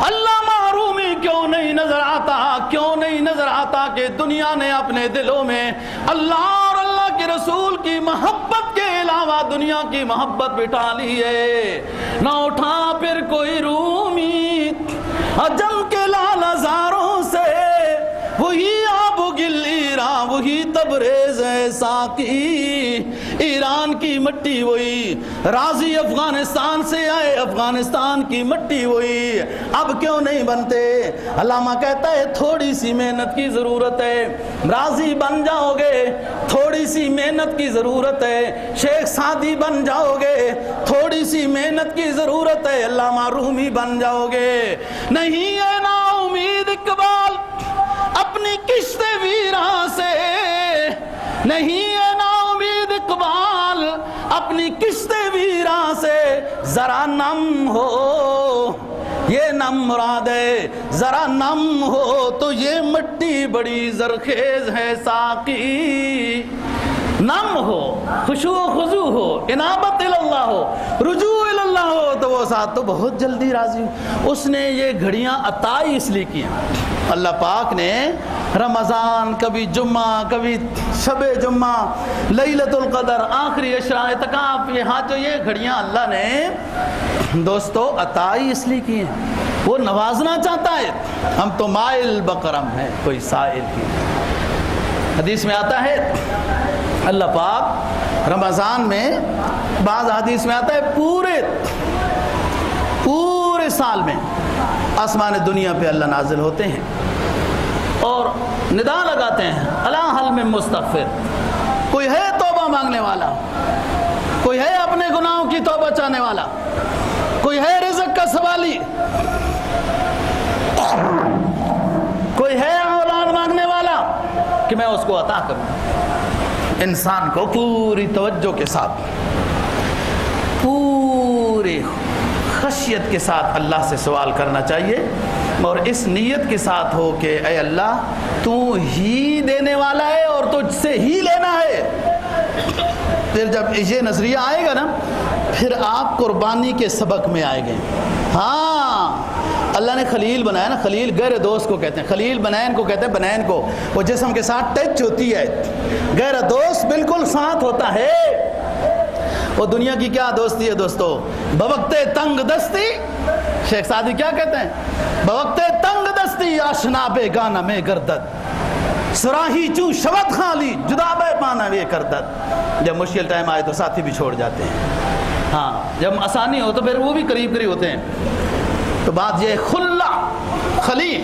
علامہ رومی کیوں نہیں نظر آتا؟ کیوں نہیں نظر آتا کہ دنیا نے اپنے دلوں میں اللہ اور اللہ کے رسول کی محبت کے علاوہ دنیا کی محبت بٹھا لی ہے۔ نہ اٹھا پھر کوئی رومی عجم کے لال ہزاروں سے، وہی آب و گلیراں وہی تبریز ہے ساقی۔ ایران کی مٹی وہی، راضی افغانستان سے آئے، افغانستان کی مٹی وہی، اب کیوں نہیں بنتے؟ علامہ کہتا ہے تھوڑی سی محنت کی ضرورت ہے، راضی بن جاؤ گے، تھوڑی سی محنت کی ضرورت ہے، شیخ سعدی بن جاؤ گے، تھوڑی سی محنت کی ضرورت ہے، علامہ رومی بن جاؤ گے۔ نہیں ہے نا امید اقبال اپنی کشت ویراں سے، نہیں ہے نا امید اقبال اپنی کشت ویراں سے، ذرا نم ہو یہ نم مراد ہے، ذرا نم ہو تو یہ مٹی بڑی زرخیز ہے ساقی۔ نم ہو، خشوع و خضوع ہو، انابت اللہ ہو، رجوع اللہ ہو تو وہ ساتھ تو بہت جلدی راضی ہو۔ اس نے یہ گھڑیاں عطا اس لیے کی، اللہ پاک نے رمضان، کبھی جمعہ، کبھی شب جمعہ، لیلۃ القدر، آخری عشرہ اعتکاف، یہاں جو یہ گھڑیاں اللہ نے دوستو عطائی اس لیے کی ہے، وہ نوازنا چاہتا ہے. ہم تو مائل بکرم ہیں، کوئی سائل کی. حدیث میں آتا ہے اللہ پاک رمضان میں، بعض حدیث میں آتا ہے پورے سال میں آسمان دنیا پہ اللہ نازل ہوتے ہیں اور ندا لگاتے ہیں الا حل من مستغفر، کوئی ہے توبہ مانگنے والا، کوئی ہے اپنے گناہوں کی توبہ چاہنے والا، کوئی ہے رزق کا سوالی، کوئی ہے اولاد مانگنے والا کہ میں اس کو عطا کروں. انسان کو پوری توجہ کے ساتھ، پوری خشیت کے ساتھ اللہ سے سوال کرنا چاہیے، اور اس نیت کے ساتھ ہو کہ اے اللہ تو ہی دینے والا ہے اور تجھ سے ہی لینا ہے. پھر جب یہ نظریہ آئے گا نا، پھر آپ قربانی کے سبق میں آئے گے. ہاں اللہ نے خلیل بنایا نا، خلیل غیر دوست کو کہتے ہیں، خلیل بنین کو کہتے ہیں، بنین کو وہ جسم کے ساتھ ٹچ ہوتی ہے، غیر دوست بالکل ساتھ ہوتا ہے. وہ دنیا کی کیا دوستی ہے دوستو؟ بوقت تنگ دستی، شیخ سعدی کیا کہتے ہیں؟ بوقت تنگ دستی آشنا بے گانا میں گردد، سراہی چوں شبت خالی جدا بے پانا وے کردد. جب مشکل ٹائم آئے تو ساتھی بھی چھوڑ جاتے ہیں، ہاں جب آسانی ہو تو پھر وہ بھی قریب ہوتے ہیں. تو بات یہ خلا، خلیل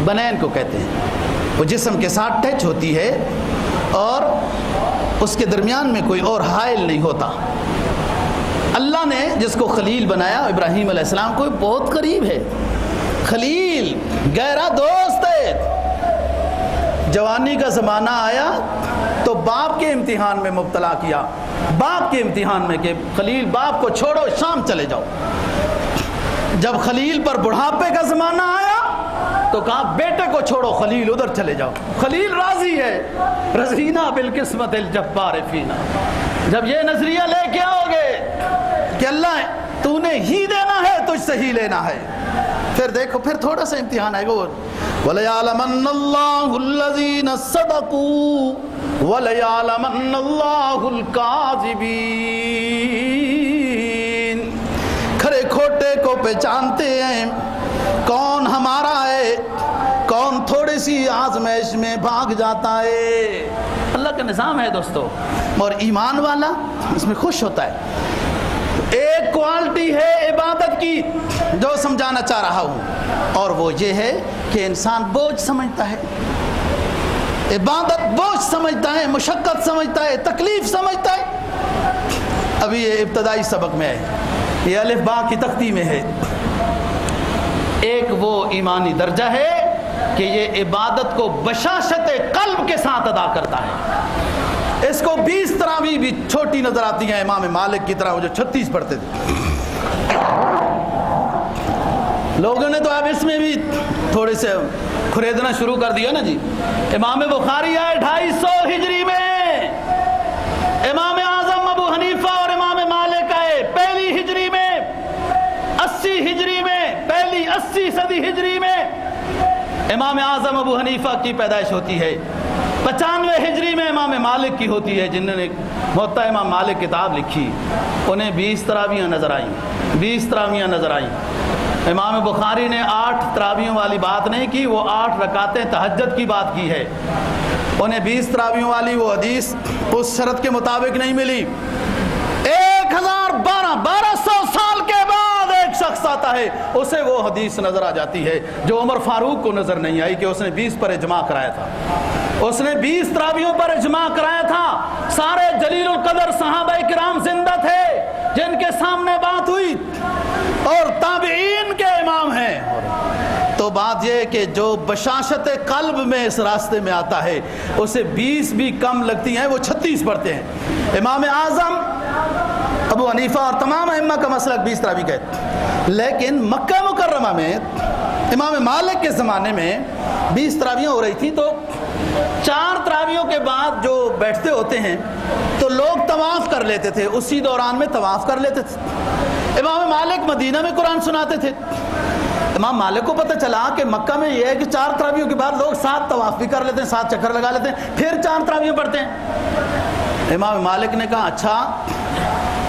بنین کو کہتے ہیں، وہ جسم کے ساتھ ٹچ ہوتی ہے اور اس کے درمیان میں کوئی اور حائل نہیں ہوتا. اللہ نے جس کو خلیل بنایا ابراہیم علیہ السلام کو بہت قریب ہے، خلیل گہرا دوست ہے. جوانی کا زمانہ آیا تو باپ کے امتحان میں مبتلا کیا، باپ کے امتحان میں کہ خلیل باپ کو چھوڑو شام چلے جاؤ. جب خلیل پر بڑھاپے کا زمانہ آیا تو کہا بیٹے کو چھوڑو خلیل ادھر چلے جاؤ. خلیل راضی ہے، رضینا بالقسمت الجبار فینا. جب یہ نظریہ لے کے آؤ گے کہ اللہ تو نے ہی دینا ہے، تجھ سے ہی لینا ہے، پھر دیکھو پھر تھوڑا سا امتحان آئے گا. وَلَيَعْلَمَنَّ اللَّهُ الَّذِينَ صَدَقُوا وَلَيَعْلَمَنَّ اللَّهُ الْكَاذِبِينَ. کھرے کھوٹے کو پہچانتے ہیں، کون ہمارا ہے، کون تھوڑی سی آزمائش میں بھاگ جاتا ہے. اللہ کا نظام ہے دوستو، اور ایمان والا اس میں خوش ہوتا ہے. ایک کوالٹی ہے عبادت کی جو سمجھانا چاہ رہا ہوں، اور وہ یہ ہے کہ انسان بوجھ سمجھتا ہے، عبادت بوجھ سمجھتا ہے، مشقت سمجھتا ہے، تکلیف سمجھتا ہے. ابھی یہ ابتدائی سبق میں ہے، یہ الف با کی تختی میں ہے. ایک وہ ایمانی درجہ ہے کہ یہ عبادت کو بشاشت قلب کے ساتھ ادا کرتا ہے. اس کو 20 تراویح بھی چھوٹی نظر آتی ہیں امام مالک کی طرح، وہ جو 36 پڑھتے تھے. لوگوں نے تو اب اس میں بھی تھوڑے سے خریدنا شروع کر دیا نا جی. امام بخاری آئے 250 ہجری میں، امام اعظم ابو حنیفہ اور امام مالک آئے پہلی ہجری میں، 80 ہجری میں، پہلی 80 صدی ہجری میں امام اعظم ابو حنیفہ کی پیدائش ہوتی ہے. 95 ہجری میں امام مالک کی ہوتی ہے. جنہوں نے موطا امام مالک کتاب لکھی انہیں 20 تراویحیں نظر آئیں، 20 تراویحیں نظر آئیں. امام بخاری نے 8 تراویحوں والی بات نہیں کی، وہ 8 رکعتیں تہجد کی بات کی ہے. انہیں 20 تراویحوں والی وہ حدیث اس شرط کے مطابق نہیں ملی. 1200 سال کے بعد ایک شخص آتا ہے، اسے وہ حدیث نظر آ جاتی ہے جو عمر فاروق کو نظر نہیں آئی، کہ اس نے 20 پر اجماع کرایا تھا. اس نے 20 تراویحوں پر اجماع کرایا تھا. سارے جلیل القدر صحابہ کرام زندہ تھے جن کے سامنے بات ہوئی، اور تابعین کے امام ہیں. تو بات یہ کہ جو بشاشت قلب میں اس راستے میں آتا ہے اسے 20 بھی کم لگتی ہیں، وہ 36 پڑھتے ہیں. امام اعظم ابو حنیفہ اور تمام ائمہ کا مسلک 20 تراویح کا ہے. لیکن مکہ مکرمہ میں امام مالک کے زمانے میں 20 تراویحیں ہو رہی تھی، تو 4 تراویحوں کے بعد جو بیٹھتے ہوتے ہیں تو لوگ طواف کر لیتے تھے، اسی دوران میں طواف کر لیتے تھے. امام مالک مدینہ میں قرآن سناتے تھے. امام مالک کو پتہ چلا کہ مکہ میں یہ ہے کہ 4 تراویحوں کے بعد لوگ 7 طواف بھی کر لیتے ہیں، 7 چکر لگا لیتے ہیں، پھر 4 تراویحیں پڑھتے ہیں. امام مالک نے کہا اچھا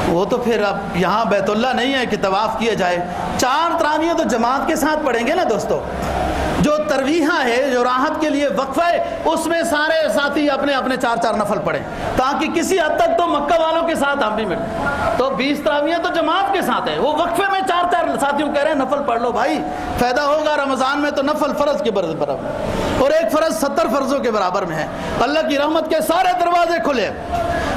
وہ تو پھر اب یہاں بیت اللہ نہیں ہے کہ طواف کیا جائے. 4 تراویح تو جماعت کے ساتھ پڑھیں گے نا دوستو. جو ترویحہ ہے، جو راحت کے لیے وقفہ ہے، اس میں سارے ساتھی اپنے اپنے 4 نفل پڑھیں تاکہ کسی حد تک تو مکہ والوں کے ساتھ ہم بھی ملیں. تو 20 تراویح تو جماعت کے ساتھ ہے، وہ وقفے میں 4 ساتھیوں کہہ رہے ہیں نفل پڑھ لو بھائی، فائدہ ہوگا. رمضان میں تو نفل فرض کے برابر اور ایک فرض 70 فرضوں کے برابر میں ہے. اللہ کی رحمت کے سارے دروازے کھلے،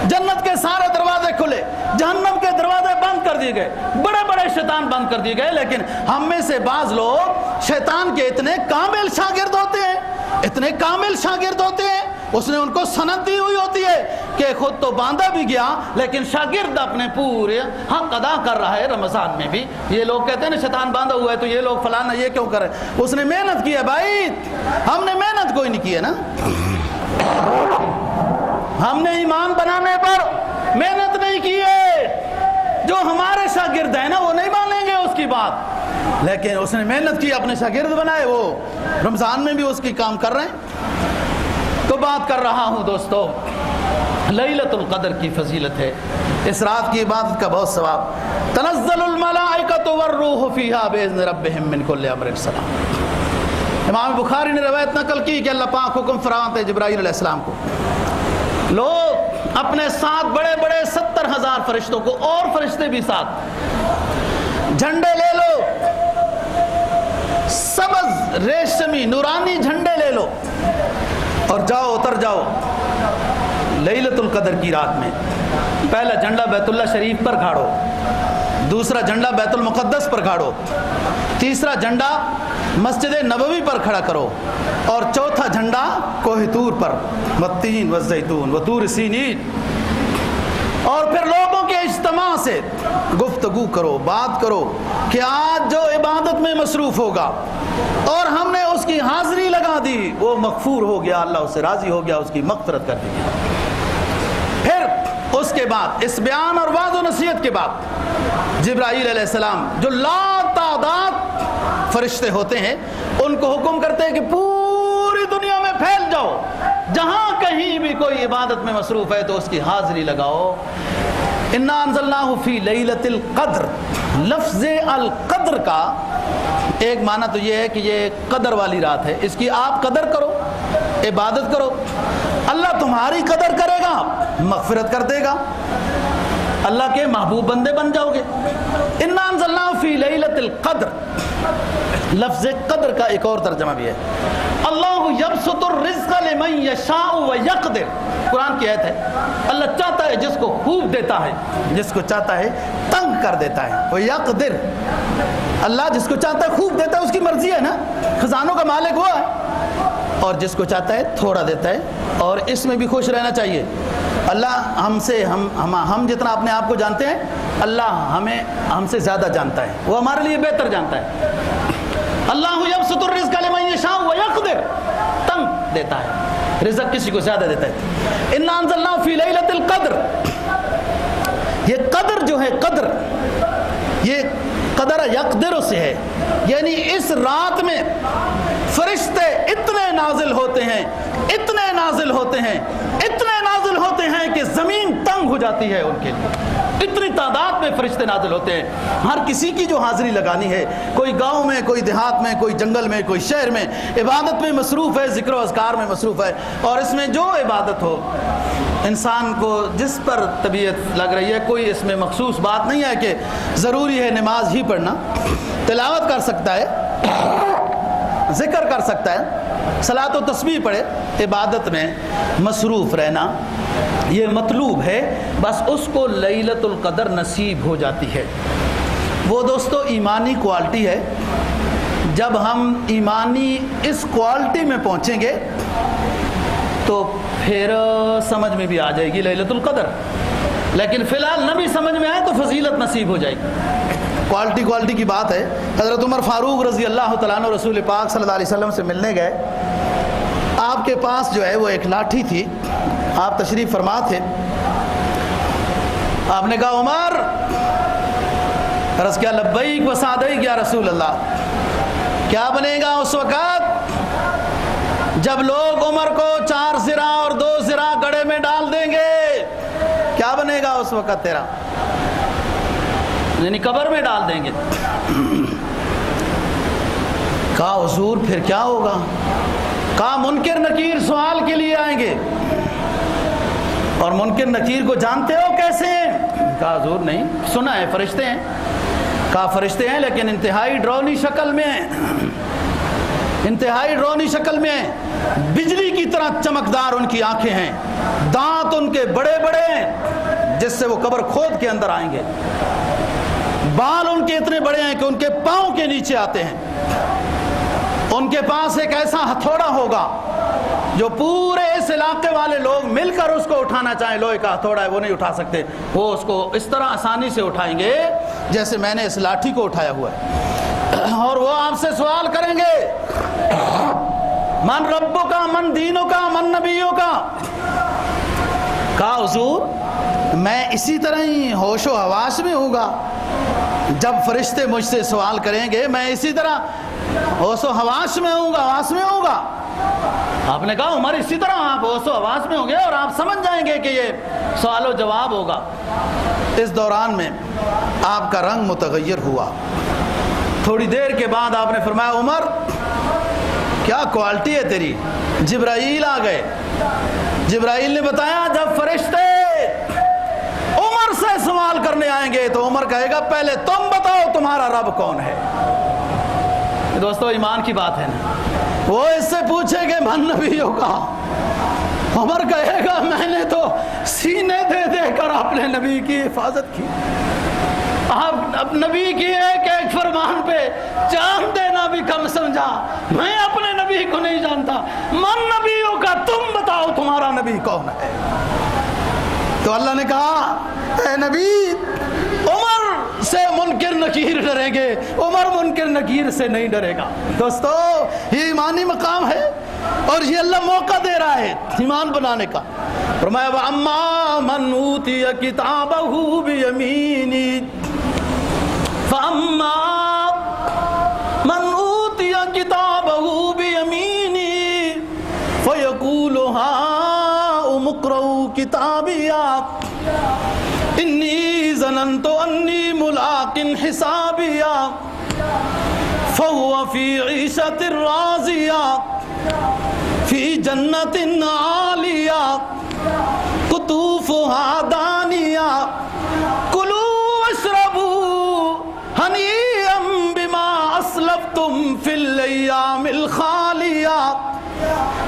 جنت کے سارے دروازے کھلے، جہنم کے دروازے بند کر دیے گئے، بڑے بڑے شیطان بند کر دیے گئے. لیکن ہم میں سے بعض لوگ شیطان کے اتنے کامل شاگرد ہوتے ہیں، اتنے کامل شاگرد ہوتے ہیں، اس نے ان کو سند دی ہوئی ہوتی ہے کہ خود تو باندھا بھی گیا لیکن شاگرد اپنے پورے حق ادا کر رہا ہے رمضان میں بھی. یہ لوگ کہتے ہیں نا شیطان باندھا ہوا ہے تو یہ لوگ فلانا یہ کیوں کرے. اس نے محنت کی ہے بھائی، ہم نے محنت کوئی نہیں کی ہے نا. ہم نے ایمان بنانے پر محنت نہیں کی ہے. جو ہمارے شاگرد ہیں نا وہ نہیں مانیں گے اس کی بات، لیکن اس نے محنت کی، اپنے شاگرد بنائے، وہ رمضان میں بھی اس کی کام کر رہے ہیں. تو بات کر رہا ہوں دوستو، لیلۃ القدر کی فضیلت ہے، اس رات کی عبادت کا بہت ثواب. تنزل الملائکۃ والروح فیہا باذن ربہم من کل امر سلام. امام بخاری نے روایت نقل کی کہ اللہ پاک حکم فرماتے جبرائیل علیہ السلام کو، لوگ اپنے ساتھ بڑے بڑے 70,000 فرشتوں کو اور فرشتے بھی ساتھ، جھنڈے لے لو، سبز ریشمی نورانی جھنڈے لے لو اور جاؤ، اتر جاؤ لیلۃ القدر کی رات میں. پہلا جھنڈا بیت اللہ شریف پر گھاڑو، دوسرا جھنڈا بیت المقدس پر گھاڑو، تیسرا جھنڈا مسجد نبوی پر کھڑا کرو اور چوتھا جھنڈا کوہ طور پر، والتین والزیتون وطور سینین. اور پھر لوگوں کے اجتماع سے گفتگو کرو، بات کرو کہ آج جو عبادت میں مصروف ہوگا اور ہم نے اس کی حاضری لگا دی وہ مغفور ہو گیا، اللہ اس سے راضی ہو گیا، اس کی مغفرت کر دی. پھر اس کے بعد اس بیان اور وعظ و نصیحت کے بعد جبرائیل علیہ السلام جو لا تعداد فرشتے ہوتے ہیں ان کو حکم کرتے ہیں کہ پوری دنیا میں پھیل جاؤ، جہاں کہیں بھی کوئی عبادت میں مصروف ہے تو اس کی حاضری لگاؤ. انا انزلناہ فی لیلۃ القدر. لفظ القدر کا ایک معنی تو یہ ہے کہ یہ قدر والی رات ہے، اس کی آپ قدر کرو، عبادت کرو، اللہ تمہاری قدر کرے گا، مغفرت کر دے گا، اللہ کے محبوب بندے بن جاؤ گے. انا انزلناہ فی لیلۃ القدر. لفظ قدر کا ایک اور ترجمہ بھی ہے، اللہ یبسط الرزق لمن یشاء ویقدر. قرآن کی آیت ہے، اللہ چاہتا ہے جس کو خوب دیتا ہے، جس کو چاہتا ہے تنگ کر دیتا ہے. ویقدر، اللہ جس کو چاہتا ہے خوب دیتا ہے، اس کی مرضی ہے نا، خزانوں کا مالک وہ ہے، اور جس کو چاہتا ہے تھوڑا دیتا ہے، اور اس میں بھی خوش رہنا چاہیے. اللہ ہم جتنا اپنے آپ کو جانتے ہیں اللہ ہم سے زیادہ جانتا ہے، وہ ہمارے لیے بہتر جانتا ہے. اللہ یبسط الرزق لمن یشاء ویقدر، تنگ دیتا ہے، رزق کسی کو زیادہ دیتا ہے. انا انزلناہ فی لیلۃ القدر. یہ قدر جو ہے، قدر یہ قدر یقدر سے ہے، یعنی اس رات میں فرشتے اتنے نازل ہوتے ہیں، اتنے نازل ہوتے ہیں، اتنے نازل ہوتے ہیں کہ زمین تنگ ہو جاتی ہے ان کے لیے. اتنی تعداد میں فرشتے نازل ہوتے ہیں. ہر کسی کی جو حاضری لگانی ہے، کوئی گاؤں میں، کوئی دیہات میں، کوئی جنگل میں، کوئی شہر میں، عبادت میں مصروف ہے، ذکر و اذکار میں مصروف ہے. اور اس میں جو عبادت ہو، انسان کو جس پر طبیعت لگ رہی ہے، کوئی اس میں مخصوص بات نہیں ہے کہ ضروری ہے نماز ہی پڑھنا. تلاوت کر سکتا ہے، ذکر کر سکتا ہے، صلاۃ و تسبیح پڑھے، عبادت میں مصروف رہنا یہ مطلوب ہے. بس اس کو لیلۃ القدر نصیب ہو جاتی ہے. وہ دوستو ایمانی کوالٹی ہے. جب ہم ایمانی اس کوالٹی میں پہنچیں گے تو پھر سمجھ میں بھی آ جائے گی لیلۃ القدر. لیکن فی الحال نہ بھی سمجھ میں آئے تو فضیلت نصیب ہو جائے گی. کوالٹی کی بات ہے. حضرت عمر فاروق رضی اللہ تعالیٰ عنہ رسول پاک صلی اللہ علیہ وسلم سے ملنے گئے. آپ کے پاس جو ہے وہ ایک لاٹھی تھی. آپ تشریف فرما تھے. آپ نے کہا عمر، عرض کیا لبیک و سعدیک یا رسول اللہ. کیا بنے گا اس وقت جب لوگ عمر کو 4 زرہ اور 2 زرہ گڑھے میں ڈال دیں گے؟ کیا بنے گا اس وقت تیرا؟ یعنی قبر میں ڈال دیں گے۔ کہا حضور پھر کیا ہوگا؟ کہا منکر نکیر سوال کے لیے آئیں گے، اور منکر نکیر کو جانتے ہو کیسے ہیں؟ کہا حضور نہیں، سنا ہے فرشتے ہیں۔ کہا فرشتے ہیں لیکن انتہائی ڈراؤنی شکل میں ہیں، انتہائی ڈراؤنی شکل میں ہیں، بجلی کی طرح چمکدار ان کی آنکھیں ہیں، دانت ان کے بڑے بڑے ہیں جس سے وہ قبر کھود کے اندر آئیں گے، بال ان کے اتنے بڑے ہیں کہ ان کے پاؤں کے نیچے آتے ہیں، ان کے پاس ایک ایسا ہتھوڑا ہوگا جو پورے اس علاقے والے لوگ مل کر اس کو اٹھانا چاہیں، لوہے کا ہتھوڑا ہے وہ نہیں اٹھا سکتے، وہ اس کو اس طرح آسانی سے اٹھائیں گے جیسے میں نے اس لاٹھی کو اٹھایا ہوا ہے، اور وہ آپ سے سوال کریں گے من ربوں کا، من دینوں کا، من نبیوں کا۔ کہا حضور میں اسی طرح ہی ہوش و حواس میں ہوگا، جب فرشتے مجھ سے سوال کریں گے میں اسی طرح ہوش و حواس میں ہوں گا، حواس میں ہوگا۔ آپ نے کہا عمر اسی طرح آپ ہوش و حواس میں ہوں گے اور آپ سمجھ جائیں گے کہ یہ سوال و جواب ہوگا۔ اس دوران میں آپ کا رنگ متغیر ہوا، تھوڑی دیر کے بعد آپ نے فرمایا عمر کیا کوالٹی ہے تیری؟ جبرائیل آ گئے، جبرائیل نے بتایا جب فرشتے عمر سے سوال کرنے آئیں گے تو عمر کہے گا پہلے تم بتاؤ تمہارا رب کون ہے۔ دوستو ایمان کی بات ہے نا، وہ اس سے پوچھیں گے من نبیوں کا، عمر کہے گا میں نے تو سینے دے دے کر اپنے نبی کی حفاظت کی، آپ نبی کی ایک ایک فرمان پہ جان دینا بھی کم سمجھا، میں اپنے نبی کو نہیں جانتا، من نبیوں کا تم بتاؤ تمہارا نبی کون ہے۔ تو اللہ نے کہا اے نبی عمر سے منکر نکیر ڈریں گے، عمر منکر نکیر سے نہیں ڈرے گا۔ دوستو یہ ایمانی مقام ہے اور یہ اللہ موقع دے رہا ہے ایمان بنانے کا۔ فرمایا وَأَمَّا مَنْ أُوتِيَ كِتَابَهُ بِيَمِينِهِ فَأَمَّا مَنْ أُوتِيَ كِتَابَهُ بِيَمِينِهِ فَيَقُولُ هَاؤُمُ اقْرَءُوا كِتَابِيَهْ إِنِّي ظَنَنْتُ أَنِّي مُلَاقٍ حِسَابِيَهْ فَهُوَ فِي عِيشَةٍ رَاضِيَةٍ فِي جَنَّةٍ عَالِيَةٍ قُطُوفُهَا دَانِيَةٌ كُلُوا وَاشْرَبُوا هَنِيئًا بِمَا أَسْلَفْتُمْ فِي الْأَيَّامِ الْخَالِيَةِ۔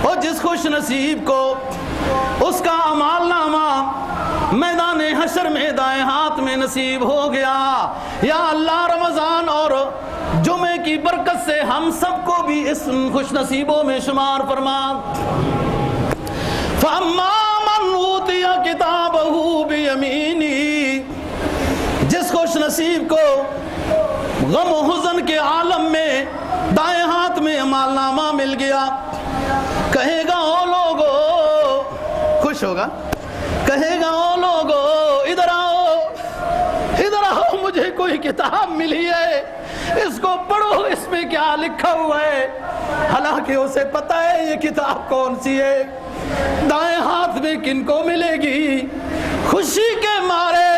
اور جس خوش نصیب کو اس کا اعمال نامہ میدان حشر میں دائیں ہاتھ میں نصیب ہو گیا، یا اللہ رمضان اور جمعے کی برکت سے ہم سب کو بھی اس خوش نصیبوں میں شمار فرما۔ فَأَمَّا مَنْ أُوتِيَ كِتَابَهُ بِيَمِينِهِ، جس خوش نصیب کو غم و حزن کے عالم میں دائیں ہاتھ میں اعمال نامہ مل گیا، کہے گا او لوگو، خوش ہوگا، کہے گا او لوگو ادھر آؤ، ادھر آؤ، مجھے کوئی کتاب ملی ہے، اس کو پڑھو، اس میں کیا لکھا ہوا ہے۔ حالانکہ اسے پتہ ہے یہ کتاب کون سی ہے، دائیں ہاتھ میں کن کو ملے گی۔ خوشی کے مارے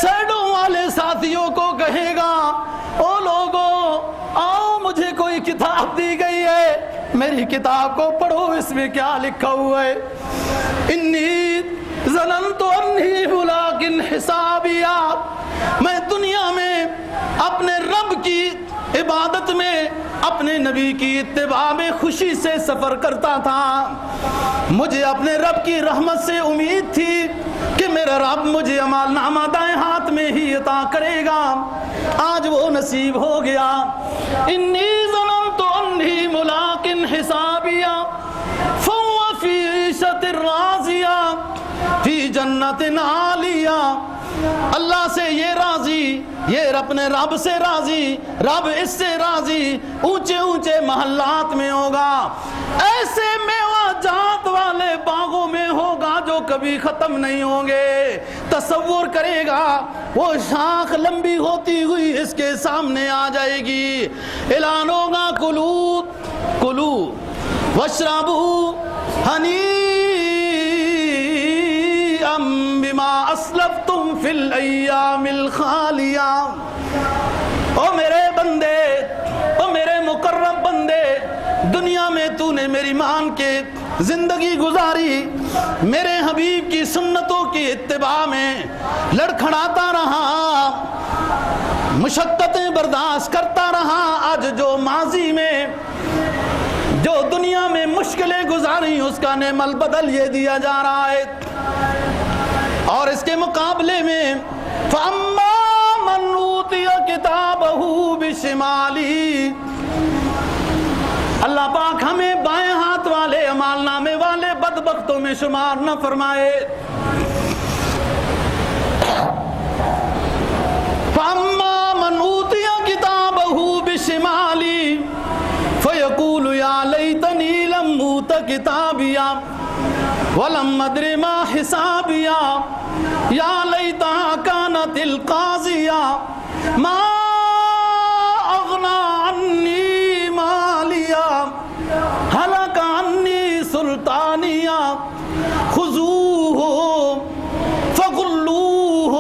سیڈوں والے ساتھیوں کو کہے گا او لوگو آؤ، مجھے کوئی کتاب دی گئی ہے، میری کتاب کو پڑھو، اس میں کیا لکھا ہوا ہے۔ انی ظننت انی ملاق حسابیہ، میں دنیا میں اپنے رب کی عبادت میں اپنے نبی کی اتباع میں خوشی سے سفر کرتا تھا، مجھے اپنے رب کی رحمت سے امید تھی کہ میرا رب مجھے اعمال نامہ دائیں ہاتھ میں ہی عطا کرے گا، آج وہ نصیب ہو گیا۔ انی ظننت انی ملاق حسابیہ فہو فی عیشۃ راضیہ فی جنت عالیہ۔ اللہ سے یہ راضی، یہ اپنے رب سے راضی، رب اس سے راضی، اونچے اونچے محلات میں ہوگا، ایسے میوہ جات والے باغوں میں ہوگا جو کبھی ختم نہیں ہوں گے۔ تصور کرے گا وہ شاخ لمبی ہوتی ہوئی اس کے سامنے آ جائے گی، اعلان ہوگا کلو کلو واشربو ہنیئا بما اسلفتم فی فی الایام الخالیہ۔ او میرے بندے، او میرے مقرب بندے، دنیا میں تو نے میری مان کے زندگی گزاری، میرے حبیب کی سنتوں کی اتباع میں لڑکھڑاتا رہا، مشقتیں برداشت کرتا رہا۔ آج جو ماضی میں جو دنیا میں مشکلیں گزاری، اس کا نعم البدل یہ دیا جا رہا ہے۔ اور اس کے مقابلے میں فَأَمَّا مَنْ أُوتِيَ كِتَابَهُ بِشِمَالِهِ، اللہ پاک ہمیں بائیں ہاتھ والے اعمال نامے والے بدبختوں میں شمار نہ فرمائے۔ فَأَمَّا مَنْ أُوتِيَ كِتَابَهُ بِشِمَالِهِ فَيَقُولُ يَا لَيْتَنِي لَمْ أُوتَ كِتَابِيَهْ وَلَمْ أَدْرِ مَا حِسَابِيَهْ يَا لَيْتَهَا كَانَتِ الْقَاضِيَةَ مَا أَغْنَى عَنِّي مَالِيَهْ هَلَكَ عَنِّي سُلْطَانِيَهْ خُذُوهُ فَغُلُّوهُ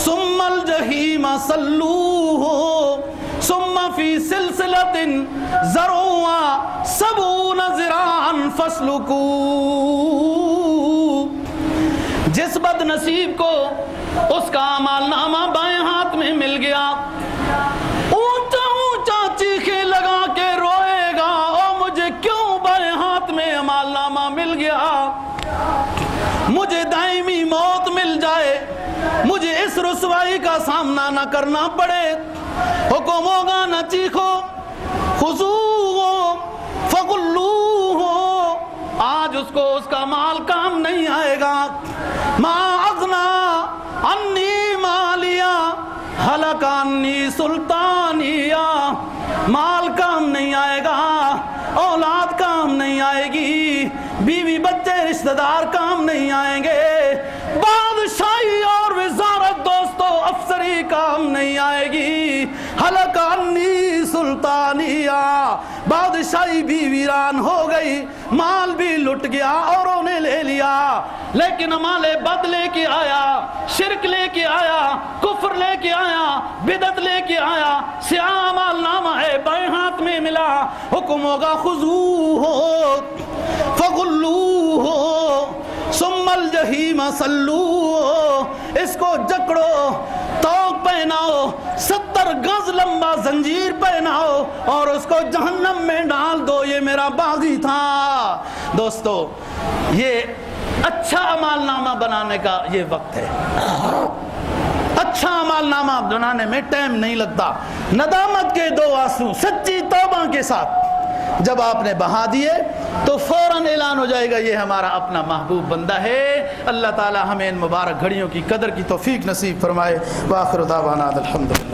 ثُمَّ الْجَحِيمَ صَلُّوهُ ثُمَّ فِي سِلْسِلَةٍ ذَرْعُهَا 70 ذِرَاعًا فَاسْلُكُوهُ۔ جس بد نصیب کو اس کا اعمال نامہ بائیں ہاتھ میں مل گیا، اونچا اونچا چیخیں لگا کے روئے گا، او مجھے کیوں بائیں ہاتھ میں اعمال نامہ مل گیا، مجھے دائمی موت مل جائے، مجھے اس رسوائی کا سامنا نہ کرنا پڑے۔ حکم ہوگا نہ چیخو، خذوہ فغلوہ، آج اس کو اس کا مال کام نہیں آئے گا۔ ما اغنا انی مالیا ہلک انی سلطانیہ، مال کام نہیں آئے گا، اولاد کام نہیں آئے گی، بیوی بچے رشتہ دار کام نہیں آئیں گے، بادشاہی اور وزارت دوستو افسری کام نہیں آئے گی۔ ہلک انی سلطانیہ، بادشاہی بھی ویران ہو گئی، مال بھی لٹ گیا، اوروں نے لے لیا، لیکن مال بد لے کے آیا، شرک لے کے آیا، کفر لے کے آیا، بدعت لے کے آیا، سیاہ مال نامہ ہے بائیں ہاتھ میں ملا۔ حکم ہوگا خذوہ فغلوہ ثم الجحیم صلوہ، اس کو جکڑو، توق پہناؤ، 70 گز لمبا زنجیر پہناؤ اور اس کو جہنم میں ڈال دو، یہ میرا باغی تھا۔ دوستو، یہ اچھا عمال نامہ بنانے کا یہ وقت ہے۔ اچھا عمال نامہ بنانے میں ٹائم نہیں لگتا، ندامت کے 2 آنسو سچی توبہ کے ساتھ جب آپ نے بہا دیے تو فوراً اعلان ہو جائے گا یہ ہمارا اپنا محبوب بندہ ہے۔ اللہ تعالی ہمیں ان مبارک گھڑیوں کی قدر کی توفیق نصیب فرمائے۔ وآخر دعوانا الحمدللہ۔